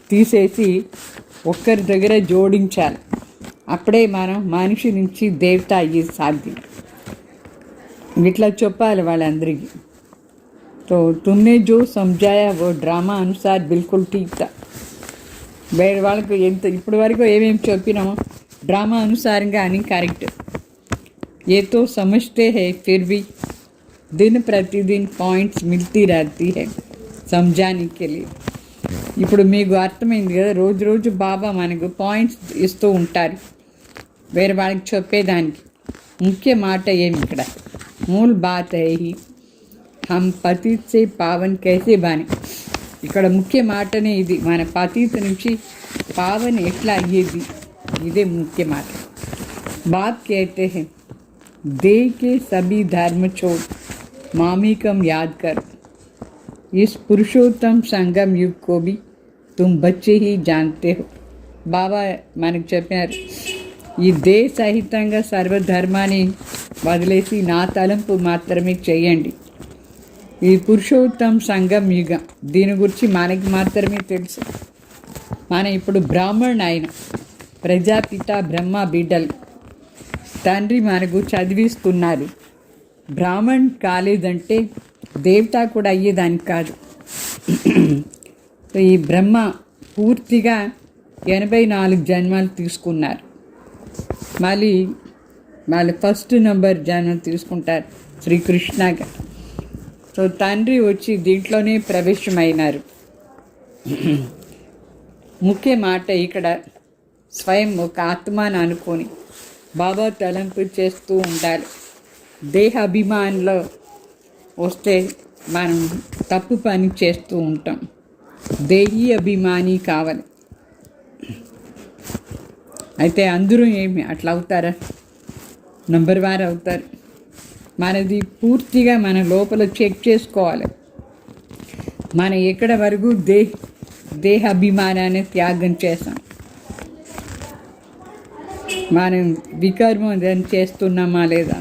తీసేసి ఒక్కరి దగ్గర జోడించాలి. అప్పుడే మనం మనిషి నుంచి దేవత అయ్యేది సాధ్యం. ఇట్లా చెప్పాలి వాళ్ళందరికీ. तो तुमने जो समझाया वो ड्रामा अनुसार बिल्कुल ठीक था. వేరే వాళ్ళకు ఇప్పటి వరకు ఏమేమి చెప్పినామో డ్రామా అనుసారంగా అని కరెక్ట్. ये तो समझते हैं फिर भी दिन प्रतिदिन పాయింట్స్ మిల్తీ रहती है समझाने के लिए. ఇప్పుడు మీకు అర్థమైంది కదా, రోజు బాబా మనకు పాయింట్స్ ఇస్తూ ఉంటారు వేరే వాళ్ళకి చెప్పేదానికి. ముఖ్య మాట ఏమి ఇక్కడ, మూల్ బాత్ హై హమ్ పతిత్ సే పావన్ కైసే బానే. ఇక్కడ ముఖ్య మాటనే ఇది, మన పతిత్ నుంచి పావన్ ఎట్లా అయ్యేది, ఇదే ముఖ్య మాట. బాత్ कहते हैं देह के सभी धर्म छोड़ मामीकम याद कर. इस पुरुषोत्तम संगम युग को भी तुम बच्चे ही जानते हो. బాబా మనకు చెప్పారు, ఈ దేహ సహితంగా సర్వధర్మాన్ని వదిలేసి నా తలంపు మాత్రమే చేయండి. ఈ పురుషోత్తం సంగం యుగం, దీని గురించి మనకి మాత్రమే తెలుసు. మనం ఇప్పుడు బ్రాహ్మణ్ అయిన ప్రజాపిత బ్రహ్మ బిడ్డలు, తండ్రి మనకు చదివిస్తున్నారు. బ్రాహ్మణ్ కాలేదంటే దేవత కూడా అయ్యేదానికి కాదు. ఈ బ్రహ్మ పూర్తిగా 84 జన్మలు తీసుకున్నారు. మళ్ళీ వాళ్ళు ఫస్ట్ నెంబర్ జన్మ తీసుకుంటారు శ్రీకృష్ణగా. సో తండ్రి వచ్చి దీంట్లోనే ప్రవేశమైనారు. ముఖ్య మాట ఇక్కడ స్వయం ఒక ఆత్మను అనుకొని బాబా తలంపు చేస్తూ ఉండాలి. దేహ అభిమానంలో వస్తే మనం తప్పు పని చేస్తూ ఉంటాం. దేహీ అభిమాని కావాలి. అయితే అందరూ ఏమి అట్లా అవుతారా, నంబర్ 1 అవుతారు. మనది పూర్తిగా మన లోపల చెక్ చేసుకోవాలి. మనం ఎక్కడ వరకు దేహ అభిమానాన్ని త్యాగం చేస్తాం, మనం వికర్మం చేస్తున్నామా లేదా,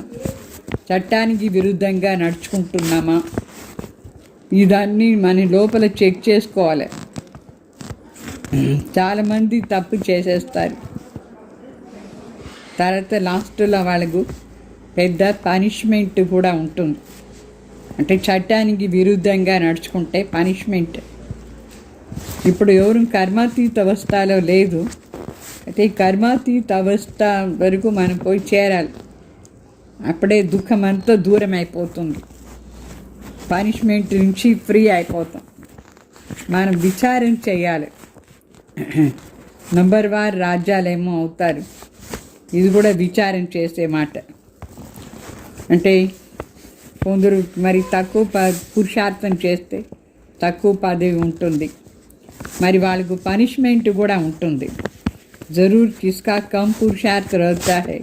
చట్టానికి విరుద్ధంగా నడుచుకుంటున్నామా, ఇదన్నీ మన లోపల చెక్ చేసుకోవాలి. చాలామంది తప్పు చేసేస్తారు, తర్వాత లాస్ట్లో వాళ్ళకు పెద్ద పనిష్మెంట్ కూడా ఉంటుంది. అంటే చట్టానికి విరుద్ధంగా నడుచుకుంటే పనిష్మెంట్. ఇప్పుడు ఎవరు కర్మాతీత అవస్థలో లేదు. అయితే కర్మాతీత అవస్థ వరకు మనం పోయి చేరాలి. అప్పుడే దుఃఖం అంతా దూరం అయిపోతుంది, పనిష్మెంట్ నుంచి ఫ్రీ అయిపోతాం. మనం విచారం చేయాలి. నంబర్ 1 రాజ్యాలేమో అవుతారు, ఇది కూడా విచారం చేసే మాట. అంటే కొందరు మరి తక్కువ పురుషార్థం చేస్తే తక్కువ పదవి ఉంటుంది, మరి వాళ్ళకు పనిష్మెంట్ కూడా ఉంటుంది. जरूर किसका कम पुरुषार्थ रहता है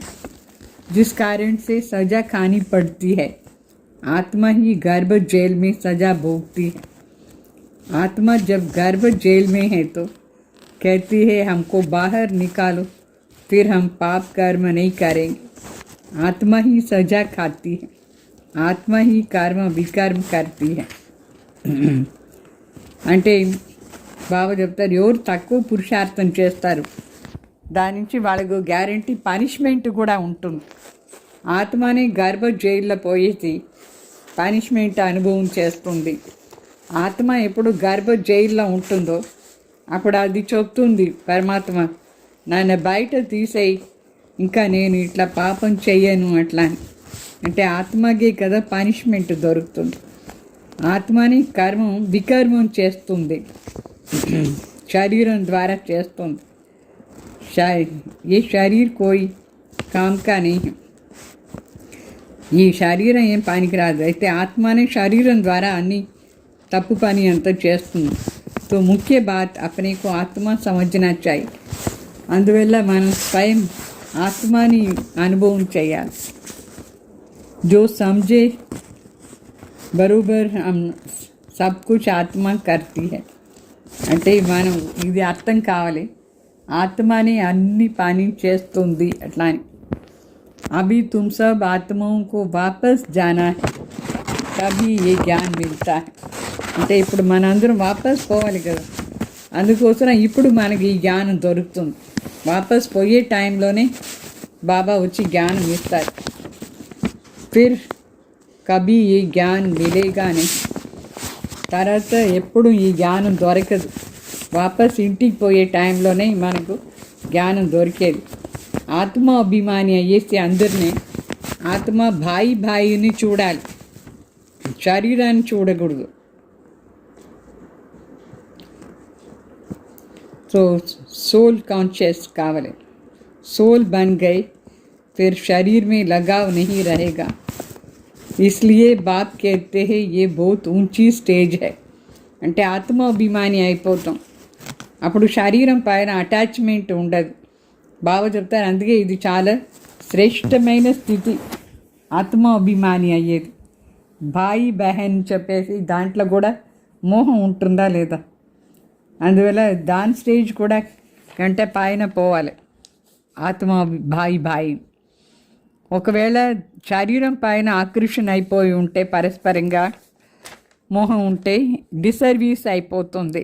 जिस कारण से सजा खानी पड़ती है, आत्मा ही गर्भ जेल में सजा भोगती है। आत्मा जब गर्भ जेल में है तो कहती है हमको बाहर निकालो, फिर हम पाप कर्म नहीं करेंगे। आत्मा ही सजा खाती है, आत्मा ही कर्म विकर्म करती है। అంటే బాబా చెప్తారు, ఎవరు తక్కువ పురుషార్థం చేస్తారు దాని నుంచి వాళ్ళకు గ్యారంటీ పనిష్మెంట్ కూడా ఉంటుంది. ఆత్మని గర్భ జైల్లో పోయేసి పనిష్మెంట్ అనుభవం చేస్తుంది. ఆత్మ ఎప్పుడు గర్భ జైల్లో ఉంటుందో అప్పుడు అది చెప్తుంది పరమాత్మ, నన్ను బయట తీసేయి, ఇంకా నేను ఇట్లా పాపం చెయ్యను అట్లా అని. అంటే ఆత్మకే కదా పనిష్మెంట్ దొరుకుతుంది. ఆత్మని కర్మం వికర్మం చేస్తుంది, శరీరం ద్వారా చేస్తుంది. ఏ శరీర్ కోయి కామ్ కా నహీ, ఈ శరీరం ఏం పనికిరాదు. అయితే ఆత్మనే శరీరం ద్వారా అన్ని తప్పు పని అంతా చేస్తుంది. तो मुख्य बात अपने को आत्मा समझना चाहिए. అందువల్ల మనం స్వయం ఆత్మని అనుభవం చేయాలి. जो समझे बरोबर हम सब कुछ आत्मा करती है. అంటే మనం ఇది అర్థం కావాలి, ఆత్మని అన్ని పని చేస్తుంది అట్లా అని. अभी तुम सब आत्माओं को वापस जाना है, तभी ये ज्ञान मिलता है. అంటే ఇప్పుడు మనందరం వాపస్ పోవాలి కదా, అందుకోసం ఇప్పుడు మనకి ఈ జ్ఞానం దొరుకుతుంది. వాపస్ పోయే టైంలోనే బాబా వచ్చి జ్ఞానం ఇస్తారు. ఫిర్ కభీ ఈ జ్ఞాన్ మిలేగానే, తర్వాత ఎప్పుడు ఈ జ్ఞానం దొరకదు. వాపస్ ఇంటికి పోయే టైంలోనే మనకు జ్ఞానం దొరికేది. ఆత్మ అభిమాని అయ్యేసి అందరినీ ఆత్మ భాయిని చూడాలి, శరీరాన్ని చూడకూడదు. तो सोल कॉन्शियस कावले, सोल बन गए फिर शरीर में लगाव नहीं रहेगा. इसलिए बाप कहते हैं ये बहुत ऊंची स्टेज है. అంటే ఆత్మ అభిమాని అయిపోతాం, అప్పుడు శరీరం పైన అటాచ్మెంట్ ఉండదు. బాబా చెప్తారు, అందుకే ఇది చాలా శ్రేష్టమైన స్థితి ఆత్మ అభిమాని అయ్యేది. భాయి బహన్ చెప్పేసి దాంట్లో కూడా మోహం ఉంటుందా లేదా, అందువల్ల దాని స్టేజ్ కూడా కంటే పైన పోవాలి. ఆత్మ భాయి ఒకవేళ శరీరం పైన ఆకర్షణ అయిపోయి ఉంటే, పరస్పరంగా మోహం ఉంటే డిసర్వీస్ అయిపోతుంది.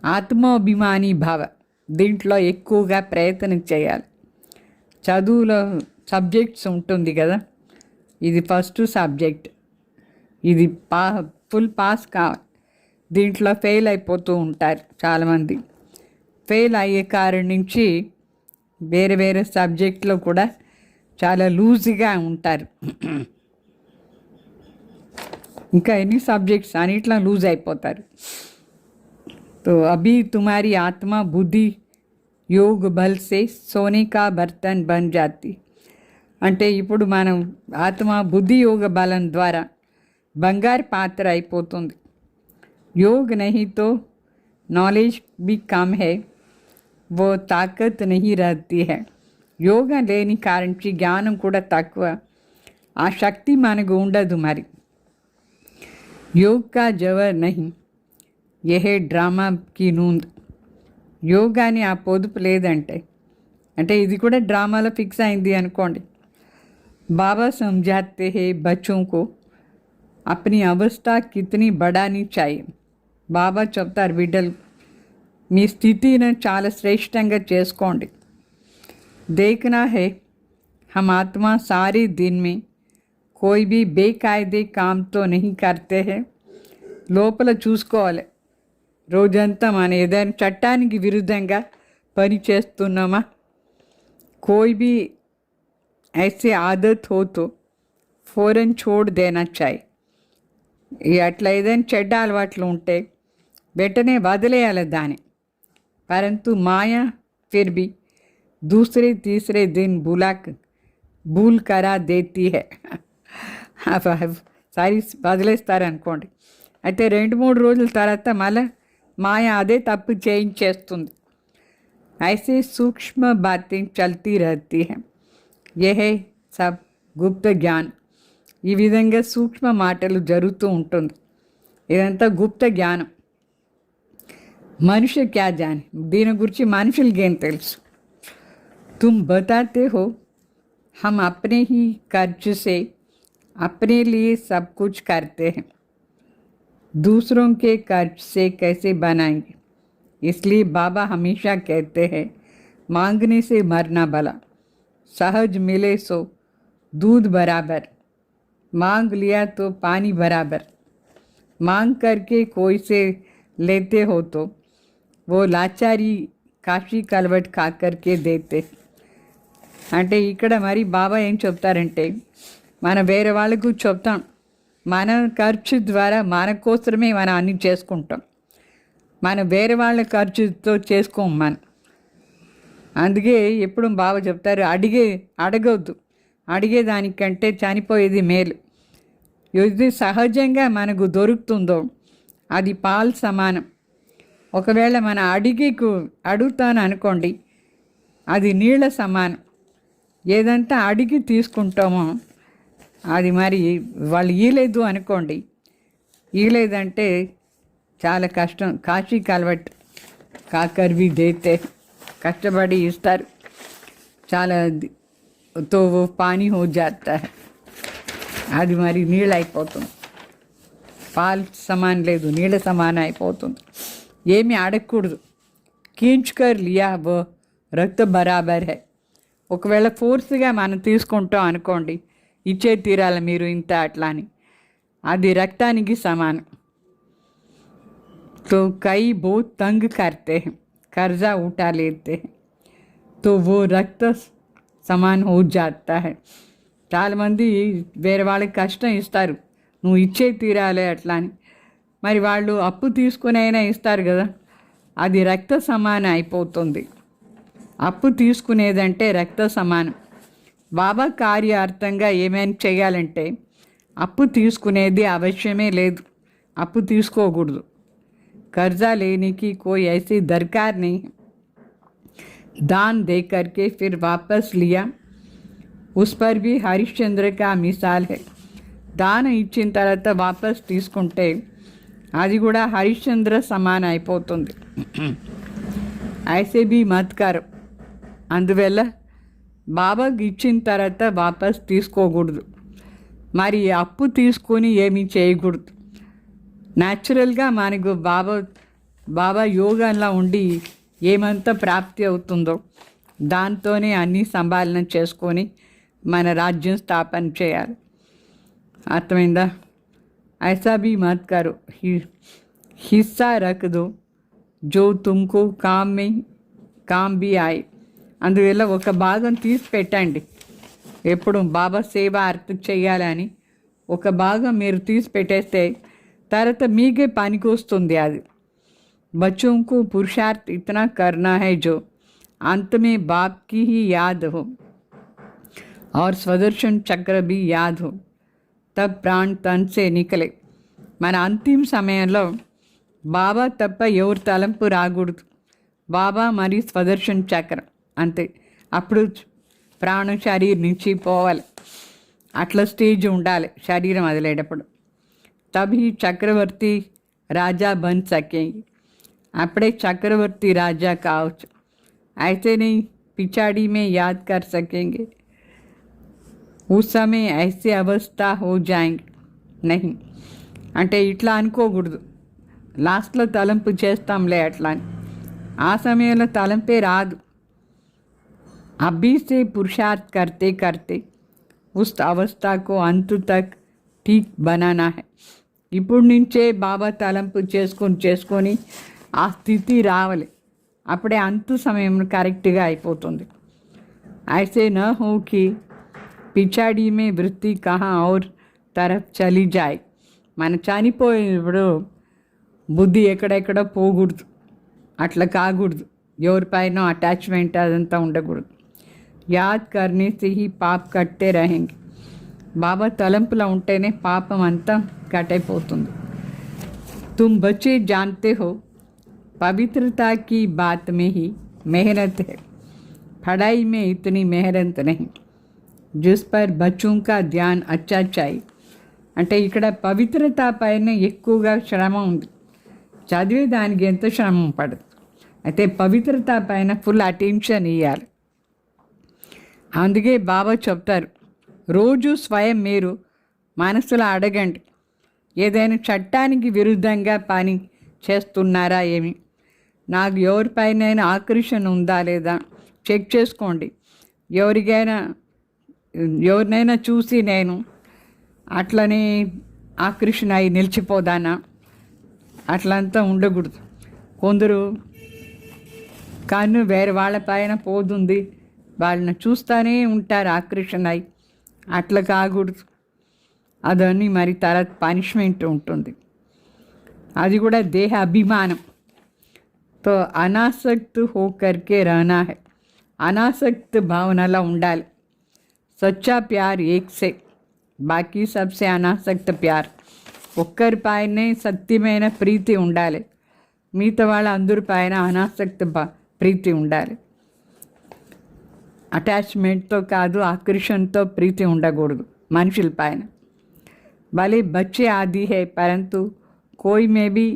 ఆత్మాభిమాని భావ దీంట్లో ఎక్కువగా ప్రయత్నం చేయాలి. చదువులో సబ్జెక్ట్స్ ఉంటుంది కదా, ఇది ఫస్ట్ సబ్జెక్ట్, ఇది ఫుల్ పాస్ కావాలి. దీంట్లో ఫెయిల్ అయిపోతూ ఉంటారు చాలామంది. ఫెయిల్ అయ్యే కారణం నుంచి వేరే వేరే సబ్జెక్ట్లో కూడా చాలా లూజ్గా ఉంటారు. ఇంకా ఎన్ని సబ్జెక్ట్స్ అన్నిట్లో లూజ్ అయిపోతారు. तो अभी तुम्हारी आत्मा बुद्धि योग बल से सोने का बर्तन बन जाती. అంటే ఇప్పుడు మనం ఆత్మ బుద్ధి యోగ బలం ద్వారా బంగారు పాత్ర అయిపోతుంది. योग नहीं तो नॉलेज भी कम है, वो ताकत नहीं रहती है. యోగా లేని కారణం జ్ఞానం కూడా తక్కువ, ఆ శక్తి మనకు ఉండదు. మరి योग का जवर नहीं, यह డ్రామా की నూంద్. యోగాని ఆ పొదుపు లేదంటే, అంటే ఇది కూడా డ్రామాలో ఫిక్స్ అయింది అనుకోండి. బాబా समझाते हैं बच्चों को अपनी अवस्था कितनी बढ़ानी चाहिए. బాబా చెప్తారు, బిడ్డలు మీ స్థితిని చాలా శ్రేష్టంగా చేసుకోండి. देखना है हम आत्मा सारे दिन में कोई भी बेकायदे काम तो नहीं करते हैं. లోపల చూసుకోవాలి, రోజంతా మనం ఏదైనా చట్టానికి విరుద్ధంగా పని చేస్తున్నామా. कोई भी ऐसी आदत हो तो फौरन छोड़ देना चाहिए. అట్లా ఏదైనా చెడ్డ అలవాట్లు ఉంటే వెంటనే వదిలేయాలి దాన్ని. परंतु माया फिर भी दूसरे तीसरे दिन भूल करा देती है. సారీ వదిలేస్తారనుకోండి, అయితే 2-3 రోజుల తర్వాత మళ్ళీ మాయ అదే తప్పు చేయించేస్తుంది. ऐसे सूक्ष्म बातें चलती रहती हैं. यह है सब गुप्त ज्ञान. ఈ విధంగా సూక్ష్మ మాటలు జరుగుతూ ఉంటుంది. ఇదంతా గుప్త జ్ఞానం. మనుష్య క్యా జానే, దీని గురించి మనుషులకి ఏం తెలుసు. तुम बताते हो हम अपने ही खर्च से अपने लिए सब कुछ करते हैं, दूसरों के खर्च से कैसे बनाएंगे. इसलिए बाबा हमेशा कहते हैं मांगने से मरना भला, सहज मिले सो दूध बराबर, मांग लिया तो पानी बराबर. मांग करके कोई से लेते हो तो वो लाचारी काशी कलवट खा करके देते. అంటే ఇక్కడ మరి బాబా ఏం చెప్తారంటే, మనం వేరే వాళ్ళకు చెప్తాం, మన ఖర్చు ద్వారా మన కోసమే మనం అన్ని చేసుకుంటాం, మనం వేరే వాళ్ళ ఖర్చుతో చేసుకోం మనం. అందుకే ఎప్పుడు బాబా చెప్తారు, అడగొద్దు, అడిగేదానికంటే చనిపోయేది మేలు. ఇది సహజంగా మనకు దొరుకుతుందో అది పాలు సమానం. ఒకవేళ మన అడుగుతాను అనుకోండి, అది నీళ్ళ సమానం. ఏదంతా అడిగి తీసుకుంటామో అది మరి వాళ్ళు ఇయలేదు అనుకోండి, ఇయలేదంటే చాలా కష్టం. కాశీ కలవట్ కాకర్వి దేతే, కష్టపడి ఇస్తారు, చాలా తో పానీ హో జాతా హై, అది మరి నీళ్ళు అయిపోతుంది. పాలు సమానం లేదు, నీళ్ళ సమానం అయిపోతుంది. ఏమి అడగకూడదు. కీంచుకర్ లియా వో రక్త బరాబర్ హై. ఒకవేళ ఫోర్స్గా మనం తీసుకుంటాం అనుకోండి, ఇచ్చే తీరాలి మీరు ఇంత అట్లా అని, అది రక్తానికి సమానం. तो कई बहुत तंग करते हैं, कर्जा उठा लेते हैं, तो वो रक्त समान हो जाता है. చాలామంది వేరే వాళ్ళకి కష్టం ఇస్తారు, నువ్వు ఇచ్చే తీరాలి అట్లా అని. మరి వాళ్ళు అప్పు తీసుకునైనా ఇస్తారు కదా, అది రక్త సమానం అయిపోతుంది. అప్పు తీసుకునేదంటే రక్త సమానం. బాబా కార్యార్థంగా ఏమైనా చేయాలంటే అప్పు తీసుకునేది అవశ్యమే లేదు, అప్పు తీసుకోకూడదు. कर्जा लेने की कोई ऐसी दरकार नहीं. दान दे करके फिर वापस लिया, उस पर भी हरिश्चंद्र का मिसाल है. దాన ఇచ్చిన తర్వాత వాపస్ తీసుకుంటే అది కూడా హరిశ్చంద్ర సమానం అయిపోతుంది. ఐసే బీ మత్ కరో. అందువల్ల బాబాకి ఇచ్చిన తర్వాత వాపస్ తీసుకోకూడదు. మరి అప్పు తీసుకొని ఏమీ చేయకూడదు. న్యాచురల్గా మనకు బాబా యోగంలో ఉండి ఏమంతా ప్రాప్తి అవుతుందో దాంతోనే అన్నీ సంభాలన చేసుకొని మన రాజ్యం స్థాపన చేయాలి. అర్థమైందా? ఐసా భీ మత్ కరో, హిస్సా రఖ్ దో జో తుమ్కో కామ్ భీ ఆయే. అందువల్ల ఒక భాగం తీసి పెట్టండి. ఎప్పుడు బాబా సేవ అర్థం చేయాలని ఒక భాగం మీరు తీసి పెట్టేస్తే తర్వాత మీకే పనికి వస్తుంది. అది बच्चों को पुरुषार्थ इतना करना है जो अंत में बाप की ही याद हो और स्वदर्शन चक्र भी याद हो, तब प्राण तन से निकले. మన అంతిమ సమయంలో బాబా తప్ప ఎవరు తలంపు రాకూడదు. బాబా మరియు స్వదర్శన్ చక్రం అంతే. అప్పుడు ప్రాణం శరీరం నుంచి పోవాలి. అట్లా స్టేజ్ ఉండాలి శరీరం వదిలేటప్పుడు. తभी చక్రవర్తి రాజా బన్ సకేంगे, అప్పుడే చక్రవర్తి రాజా కావచ్చు. ऐसे नहीं पिछाड़ी में याद कर सकेंगे, उस समय ऐसे अवस्था हो जाएंगे नहीं. అంటే ఇట్లా అనుకోకూడదు, లాస్ట్లో తలంపు చేస్తాంలే అట్లా అని. ఆ సమయంలో తలంపే రాదు. अभी से पुरुषार्थ करते करते उस अवस्था को अंत तक ठीक बनाना है. ఇప్పుడు నుంచే బాబా తలంపు చేసుకొని ఆ స్థితి రావాలి. అప్పుడే అంత సమయం కరెక్ట్గా అయిపోతుంది. ఐసే న హో కి పిచాడీ మే వృత్తి కహా ఔర్ తరఫ్ చలి జాయ్. మన చనిపోయినప్పుడు బుద్ధి ఎక్కడెక్కడ పోకూడదు, అట్లా కాకూడదు. ఎవరిపైన అటాచ్మెంట్ అదంతా ఉండకూడదు. యాద్ కర్నే సే హీ పాప్ కట్టే రహేంగే. బాబా తలంపులో ఉంటేనే పాపం అంతా కట్ అయిపోతుంది. तुम बच्चे जानते हो पवित्रता की बात में ही मेहनत है, पढ़ाई में इतनी मेहनत नहीं. जिस पर बच्चों का ध्यान अच्छा चाहिए అంటే ఇక్కడ పవిత్రత పైన ఎక్కువగా శ్రమ ఉంది. చదివే దానికి ఎంత శ్రమ పడదు, అయితే పవిత్రత పైన ఫుల్ అటెన్షన్ ఇవ్వాలి. అందుకే బాబా చెప్తారు, రోజు స్వయం మీరు మనసులో అడగండి, ఏదైనా చట్టానికి విరుద్ధంగా పని చేస్తున్నారా ఏమి, నాకు ఎవరిపైనైనా ఆకర్షణ ఉందా లేదా చెక్ చేసుకోండి. ఎవరినైనా చూసి నేను అట్లనే ఆకర్షణ అయి నిలిచిపోదానా, అట్లంతా ఉండకూడదు. కొందరు కన్ను వేరే వాళ్ళ పైన పోతుంది, వాళ్ళని చూస్తూనే ఉంటారు ఆకర్షణ అయి, అట్లా కాకూడదు. అదని మరి తర్వాత పనిష్మెంట్ ఉంటుంది. అది కూడా దేహ అభిమానం. తో అనాసక్త్ హోకర్కే రహనా హై, అనాసక్త్ భావనలా ఉండాలి. సచ్చా ప్యార్ ఏక్ సే, బాకీ సబ్సే అనాసక్త ప్యార్. ఒక్కరి పైనే సత్యమైన ప్రీతి ఉండాలి, మిగతా వాళ్ళ అందరి పైన అనాసక్త ప్రీతి ఉండాలి. అటాచ్మెంట్తో కాదు, ఆకర్షణతో ప్రీతి ఉండకూడదు మనుషుల పైన. భలే బచ్చే ఆది హై పరంతు కోయి మే భీ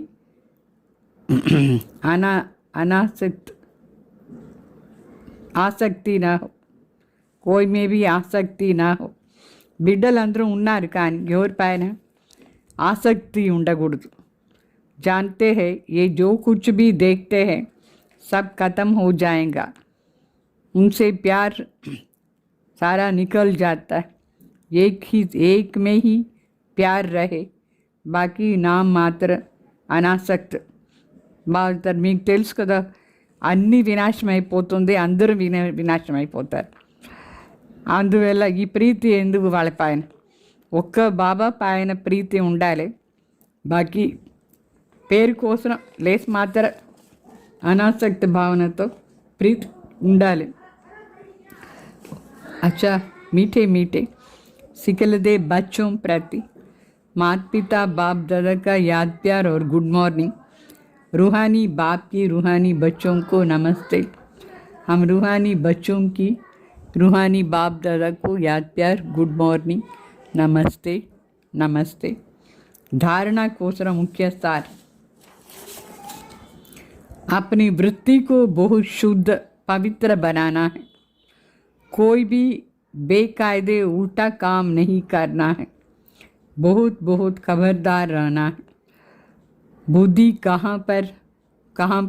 ఆసక్తి నా హో, కోయి మే భీ ఆసక్తి నా హో. బిడ్డలందరూ ఉన్నారు కానీ ఎవరిపైన ఆసక్తి ఉండకూడదు. जानते हैं ये जो कुछ भी देखते हैं सब खत्म हो जाएगा, उनसे प्यार सारा निकल जाता है. एक में ही प्यार रहे, बाकी नाम मात्र అనాసక్త్. బాగా మీకు తెలుసు కదా, అన్నీ వినాశం అయిపోతుంది, అందరూ వినాశం అయిపోతారు. అందువల్ల ఈ ప్రీతి ఎందుకు వాళ్ళ పైన, ఒక్క బాబా పైన ప్రీతి ఉండాలి, బాకీ పేరు కోసం లేస్ మాత్ర అనాసక్తి భావనతో ప్రీతి ఉండాలి. अच्छा मीठे मीठे सिकलदे बच्चों प्रति माता पिता बाप दादा का याद प्यार और गुड मॉर्निंग. रूहानी बाप की रूहानी बच्चों को नमस्ते. हम रूहानी बच्चों की रूहानी बाप दादा को याद प्यार गुड मॉर्निंग नमस्ते नमस्ते. धारणा कोसरा मुख्य सार. अपनी वृत्ति को बहुत शुद्ध पवित्र बनाना है, कोई भी बेकायदे उल्टा काम नहीं करना है, बहुत बहुत खबरदार रहना है. बुद्धि कहाँ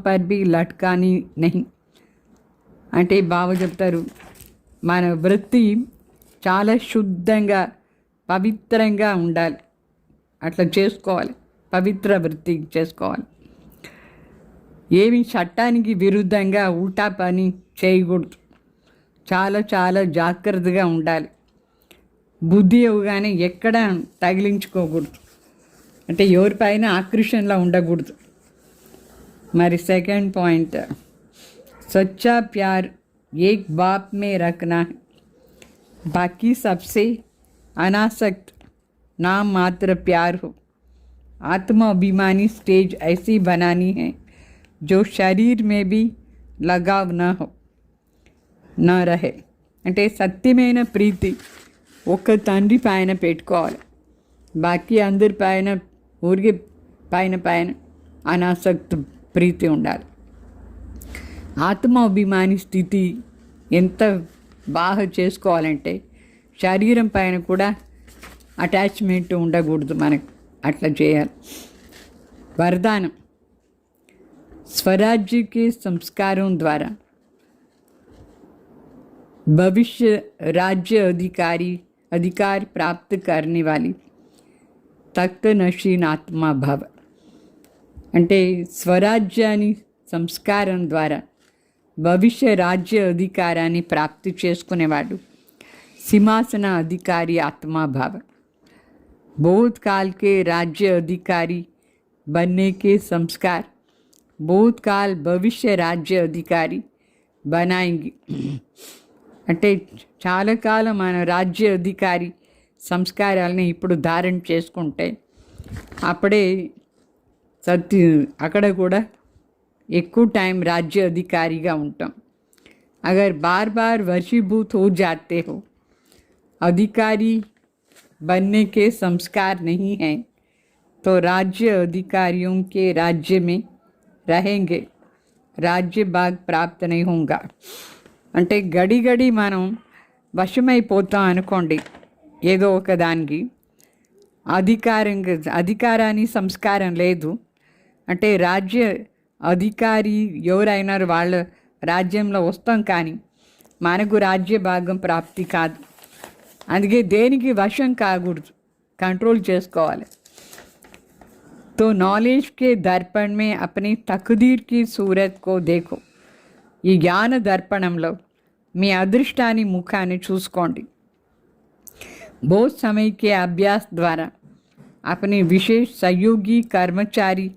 पर भी लटकानी नहीं. అంటే బావ చెప్తారు, మన వృత్తి చాలా శుద్ధంగా పవిత్రంగా ఉండాలి, అట్లా చేసుకోవాలి, పవిత్ర వృత్తి చేసుకోవాలి. ఏమి చట్టానికి విరుద్ధంగా ఉల్టా పని చేయకూడదు, చాలా చాలా జాగ్రత్తగా ఉండాలి. బుద్ధి ఇవ్వగానే ఎక్కడ తగిలించుకోకూడదు, అంటే ఎవరిపైన ఆకర్షణలా ఉండకూడదు. మరి సెకండ్ పాయింట్, సచ్చా ప్యార్ ఏక్ బాప్ మే రఖనా है, बाकी सबसे अनासक्त नाम मात्र प्यार हो. आत्मा अभिमानी स्टेज ऐसी बनानी है जो शरीर में भी लगाव न रहे. అంటే సత్యమైన ప్రీతి ఒక్క తండ్రి పైన పెట్టుకోవాలి, బాకీ అందరి పైన ఊరికి పైన అనాసక్త ప్రీతి ఉండాలి. ఆత్మాభిమాని స్థితి ఎంత బాగా చేసుకోవాలంటే శరీరం పైన కూడా అటాచ్మెంట్ ఉండకూడదు, మనకు అట్లా చేయాలి. వరదానం, स्वराज्य के संस्कारों द्वारा भविष्य राज्य अधिकार प्राप्त करने वाली तख्त नशीन आत्मा भव. అంటే స్వరాజ్యాన్ని సంస్కారం ద్వారా భవిష్య రాజ్య అధికారాన్ని ప్రాప్తి చేసుకునేవాడు సింహాసన అధికారి ఆత్మాభావ. बहुत काल के राज्य अधिकारी बनने के संस्कार बहुत काल भविष्य राज्य अधिकारी बनाएंगे. అంటే చాలా కాలం మన రాజ్య అధికారి సంస్కారాలని ఇప్పుడు ధారణ చేసుకుంటే అప్పుడే అక్కడ కూడా ఎక్కువ టైం राज्य अधिकारीగా ఉంటాం. अगर बार बार वशीभूत हो जाते हो, अधिकारी बनने के संस्कार नहीं हैं तो राज्य अधिकारियों के राज्य में रहेंगे, राज्य भाग प्राप्त नहीं होगा. అంటే గడి గడి మనం వశమైపోతాం అనుకోండి ఏదో ఒక దానికి. అధికారాన్ని సంస్కారం లేదు అంటే రాజ్య అధికారి ఎవరైనా వాళ్ళ రాజ్యంలో వస్తాం, కానీ మనకు రాజ్య భాగం ప్రాప్తి కాదు. అందుకే దేనికి వశం కాకూడదు, కంట్రోల్ చేసుకోవాలి. तो नॉलेज के दर्पण में अपनी तकदीर की सूरत को देखो. ఈ జ్ఞాన దర్పణంలో మీ అదృష్టాన్ని ముఖాన్ని చూసుకోండి. बहुत समय के अभ्यास द्वारा अपने विशेष सहयोगी कर्मचारी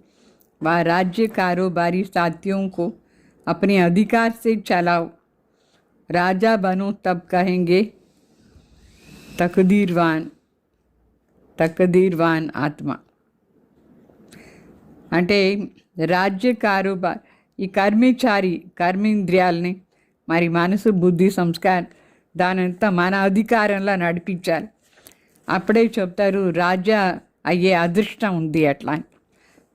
व राज्य कारोबारी साथियों को अपने अधिकार से चलाओ. राजा बनो तब कहेंगे तकदीरवान आत्मा. అంటే రాజ్య కారోబార్ ఈ కర్మేంద్రియాలని మరి మనసు బుద్ధి సంస్కారం దానంతా మన అధికారంలో నడిపించాలి. అప్పుడే చెప్తారు రాజా అయ్యే అదృష్టం ఉంది. అట్లా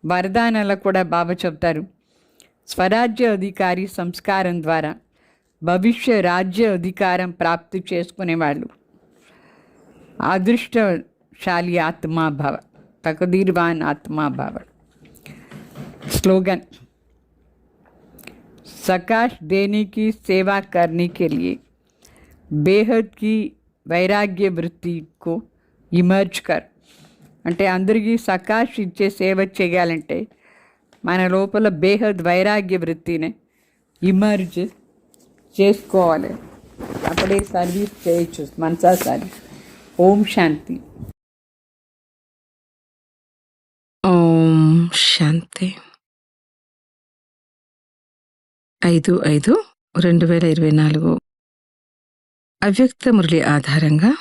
వరదానాలు కూడా బాబా చెప్తారు, స్వరాజ్య అధికారి సంస్కారం ద్వారా భవిష్య రాజ్య అధికారం ప్రాప్తి చేసుకునేవాళ్ళు అదృష్టశాలి ఆత్మాభావ, తకదీర్వాన్ ఆత్మాభావ. स्लोगन, सकाश देने की सेवा करने के लिए बेहद की वैराग्य वृत्ति को इमर्ज कर. అంటే అందరికీ సకాష్ ఇచ్చే సేవ చేయాలంటే మన లోపల బేహద్ వైరాగ్య వృత్తిని ఇమర్జ్ చేసుకోవాలి. అప్పుడే సర్వీస్ చేయొచ్చు, మనసా సర్వీస్. ఓం శాంతి. ఓం శాంతి. 5/5/2024 అవ్యక్త మురళి ఆధారంగా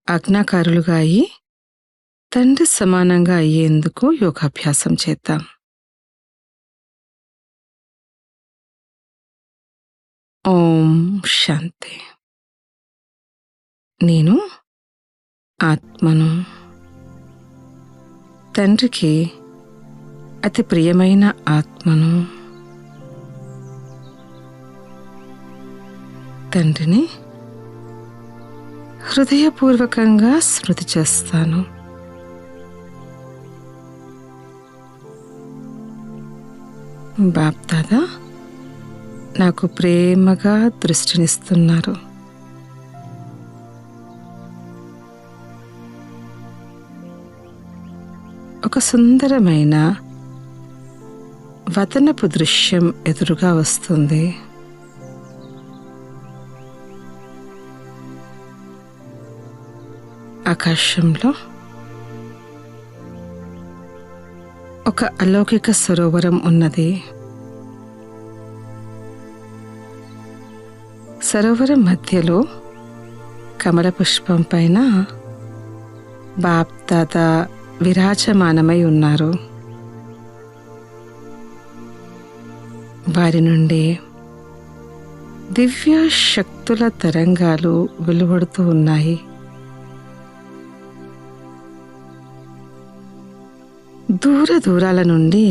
ఆజ్ఞాకారులుగా అయి తండ్రి సమానంగా అయ్యేందుకు యోగాభ్యాసం చేద్దాం. ఓం శాంతి. నేను ఆత్మను, తండ్రికి అతి ప్రియమైన ఆత్మను. తండ్రిని హృదయపూర్వకంగా స్మృతి చేస్తాను. బాప్దాదా నాకు ప్రేమగా దృష్టినిస్తున్నారు. ఒక సుందరమైన వదనపు దృశ్యం ఎదురుగా వస్తుంది. ఆకాశంలో ఒక అలౌకిక సరోవరం ఉన్నది. సరోవరం మధ్యలో కమల పుష్పం పైన బాప్దాదా విరాజమానమై ఉన్నారు. వారి నుండి దివ్య శక్తుల తరంగాలు వెలువడుతూ ఉన్నాయి. దూర దూరాల నుండి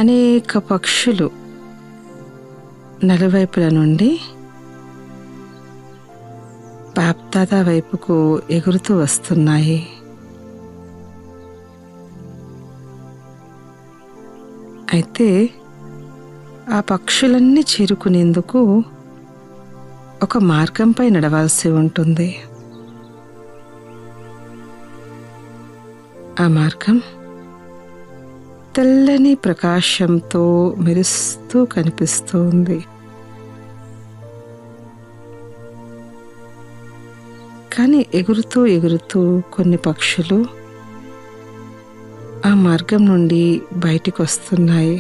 అనేక పక్షులు నలువైపుల నుండి బాప్దాదా వైపుకు ఎగురుతూ వస్తున్నాయి. అయితే ఆ పక్షులన్నీ చేరుకునేందుకు ఒక మార్గంపై నడవాల్సి ఉంటుంది. ఆ మార్గం తెల్లని ప్రకాశంతో మెరుస్తూ కనిపిస్తుంది. కానీ ఎగురుతూ ఎగురుతూ కొన్ని పక్షులు ఆ మార్గం నుండి బయటికి వస్తున్నాయి.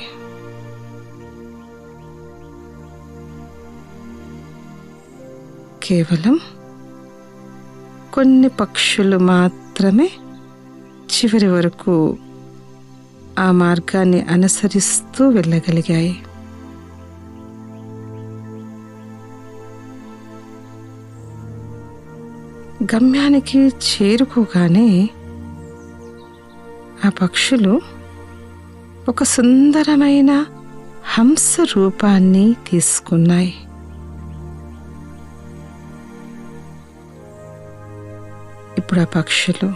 కేవలం కొన్ని పక్షులు మాత్రమే చివరి వరకు ఆ మార్గాన్ని అనుసరిస్తూ వెళ్ళగలిగాయి. గమ్యానికి చేరుకోగానే ఆ పక్షులు ఒక సుందరమైన హంస రూపాన్ని తీసుకున్నాయి. ఇప్పుడు ఆ పక్షులు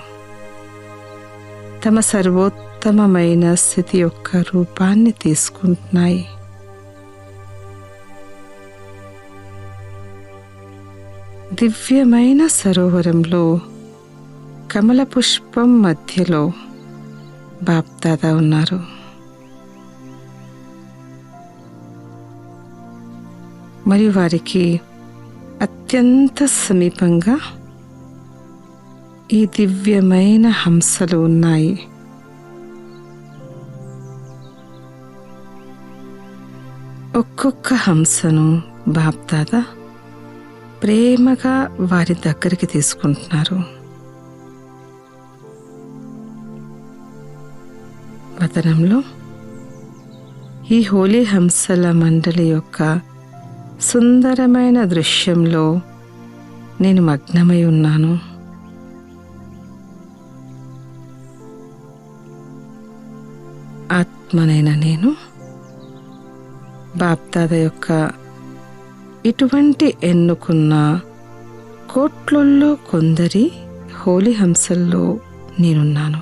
తమ సర్వోత్తమమైన స్థితి యొక్క రూపాన్ని తీసుకుంటున్నాయి. దివ్యమైన సరోవరంలో కమల పుష్పం మధ్యలో బాప్దాదా ఉన్నారు. మరియు వారికి అత్యంత సమీపంగా ఈ దివ్యమైన హంసలు ఉన్నాయి. ఒక్కొక్క హంసను బాప్దాదా ప్రేమగా వారి దగ్గరికి తీసుకుంటున్నారు. వదనంలో ఈ హోలీ హంసల మండలి యొక్క సుందరమైన దృశ్యంలో నేను మగ్నమై ఉన్నాను. ఆత్మనైన నేను బాప్దాదా యొక్క ఇటువంటి ఎన్నుకున్న కోట్లల్లో కొందరి హోలీ హంసల్లో నేనున్నాను.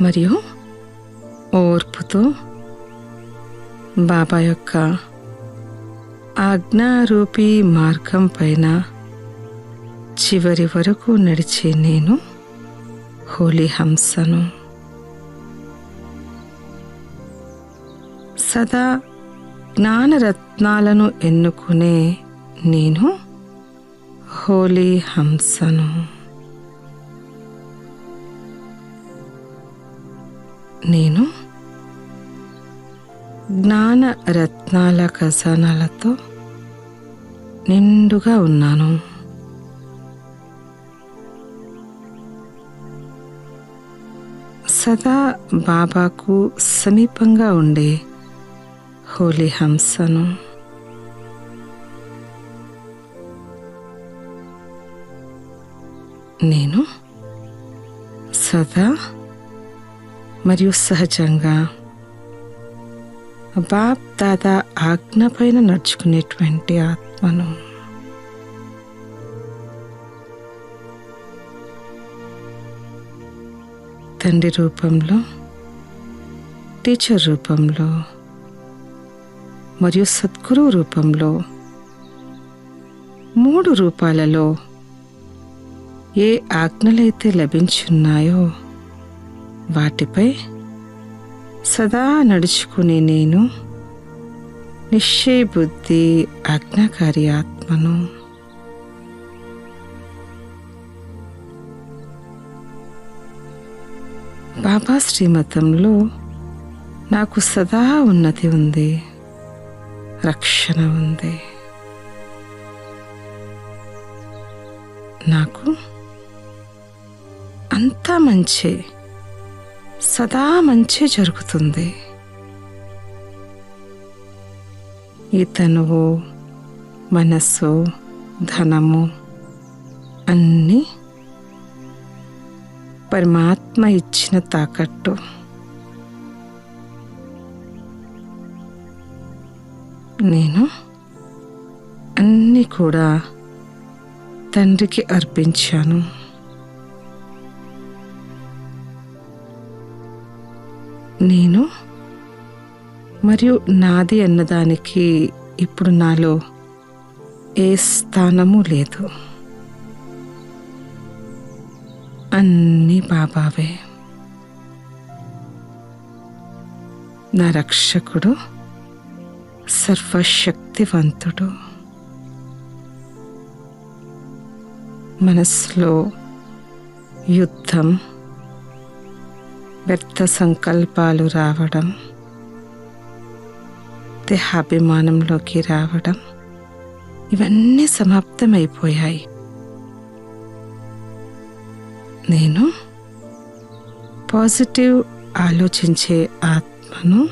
మరియు ఓర్పుతో బాబా యొక్క ఆజ్ఞారూపీ మార్గం పైన చివరి వరకు నడిచే నేను హోలీ హంసను. సదా జ్ఞానరత్నాలను ఎన్నుకునే నేను హోలీ హంసను. నేను జ్ఞాన రత్నాల ఖజానాలతో నిండుగా ఉన్నాను. సదా బాబాకు సమీపంగా ఉండే హోలీ హంసను. నేను సదా మరియు సహజంగా బాప్ దాదా ఆజ్ఞ పైన నడుచుకునేటువంటి ఆత్మను. తండ్రి రూపంలో, టీచర్ రూపంలో మరియు సద్గురు రూపంలో 3 రూపాలలో ఏ ఆజ్ఞలైతే లభించున్నాయో వాటిపై సదా నడుచుకునే నేను నిశ్చయ బుద్ధి ఆజ్ఞాకారి ఆత్మను. బాబా శ్రీమతంలో నాకు సదా ఉన్నతి ఉంది, రక్షణ ఉంది. నాకు అంతా మంచే, సదా మంచే జరుగుతుంది. ఈ తనువు, మనస్సు, ధనము అన్నీ పరమాత్మ ఇచ్చిన తాకట్టు. నేను అన్నీ కూడా తండ్రికి అర్పించాను. నేను మరియు నాది అన్నదానికి ఇప్పుడు నాలో ఏ స్థానము లేదు. అన్నీ బాబావే. నా రక్షకుడు సర్వశక్తివంతుడు. మనస్సులో యుద్ధం, వ్యర్థ సంకల్పాలు రావడం, దేహాభిమానంలోకి రావడం, ఇవన్నీ సమాప్తమైపోయాయి. నేను పాజిటివ్ ఆలోచించే ఆత్మను.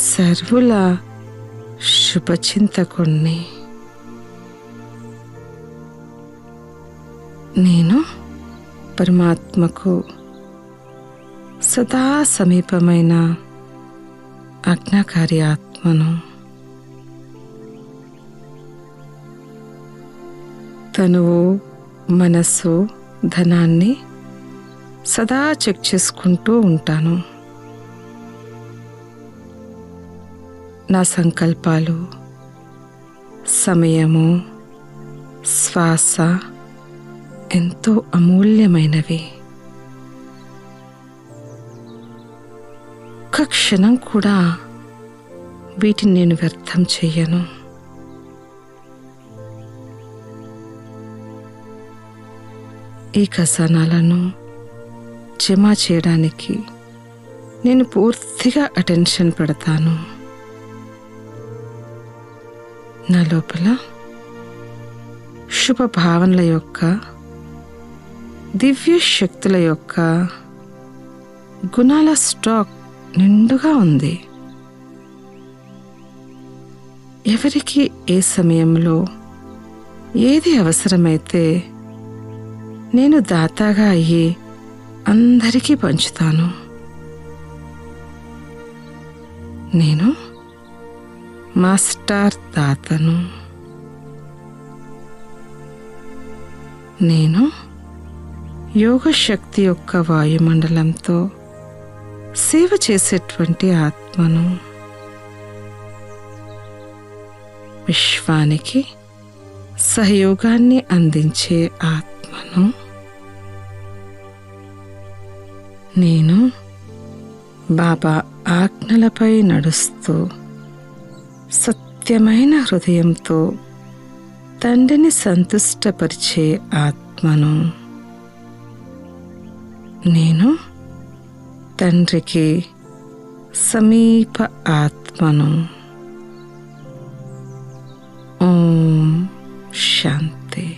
సర్వుల శుభచింతకుణ్ణి. నేను పరమాత్మకు సదా సమీపమైన ఆజ్ఞాకారి ఆత్మను. తనువు, మనస్సు, ధనాన్ని సదా చెక్ చేసుకుంటూ ఉంటాను. నా సంకల్పాలు, సమయము, శ్వాస ఎంతో అమూల్యమైనవి. ఒక్క క్షణం కూడా వీటిని నేను వ్యర్థం చెయ్యను. ఈ ఖజానాలను జమ చేయడానికి నేను పూర్తిగా అటెన్షన్ పెడతాను. నా లోపల శుభ భావనల యొక్క, దివ్య శక్తుల యొక్క గుణాల స్టాక్ నిండుగా ఉంది. ఎవరికి ఏ సమయంలో ఏది అవసరమైతే నేను దాతాగా అయ్యి అందరికీ పంచుతాను. నేను మాస్టర్ దాతను. నేను యోగశక్తి యొక్క వాయుమండలంతో సేవ చేసేటువంటి ఆత్మను. విశ్వానికి సహయోగాన్ని అందించే ఆత్మను. నేను బాబా ఆజ్ఞలపై నడుస్తూ సత్యమైన హృదయంతో తండ్రిని సంతుష్టపరిచే ఆత్మను. నేను తండ్రికి సమీప ఆత్మను. ఓం శాంతి.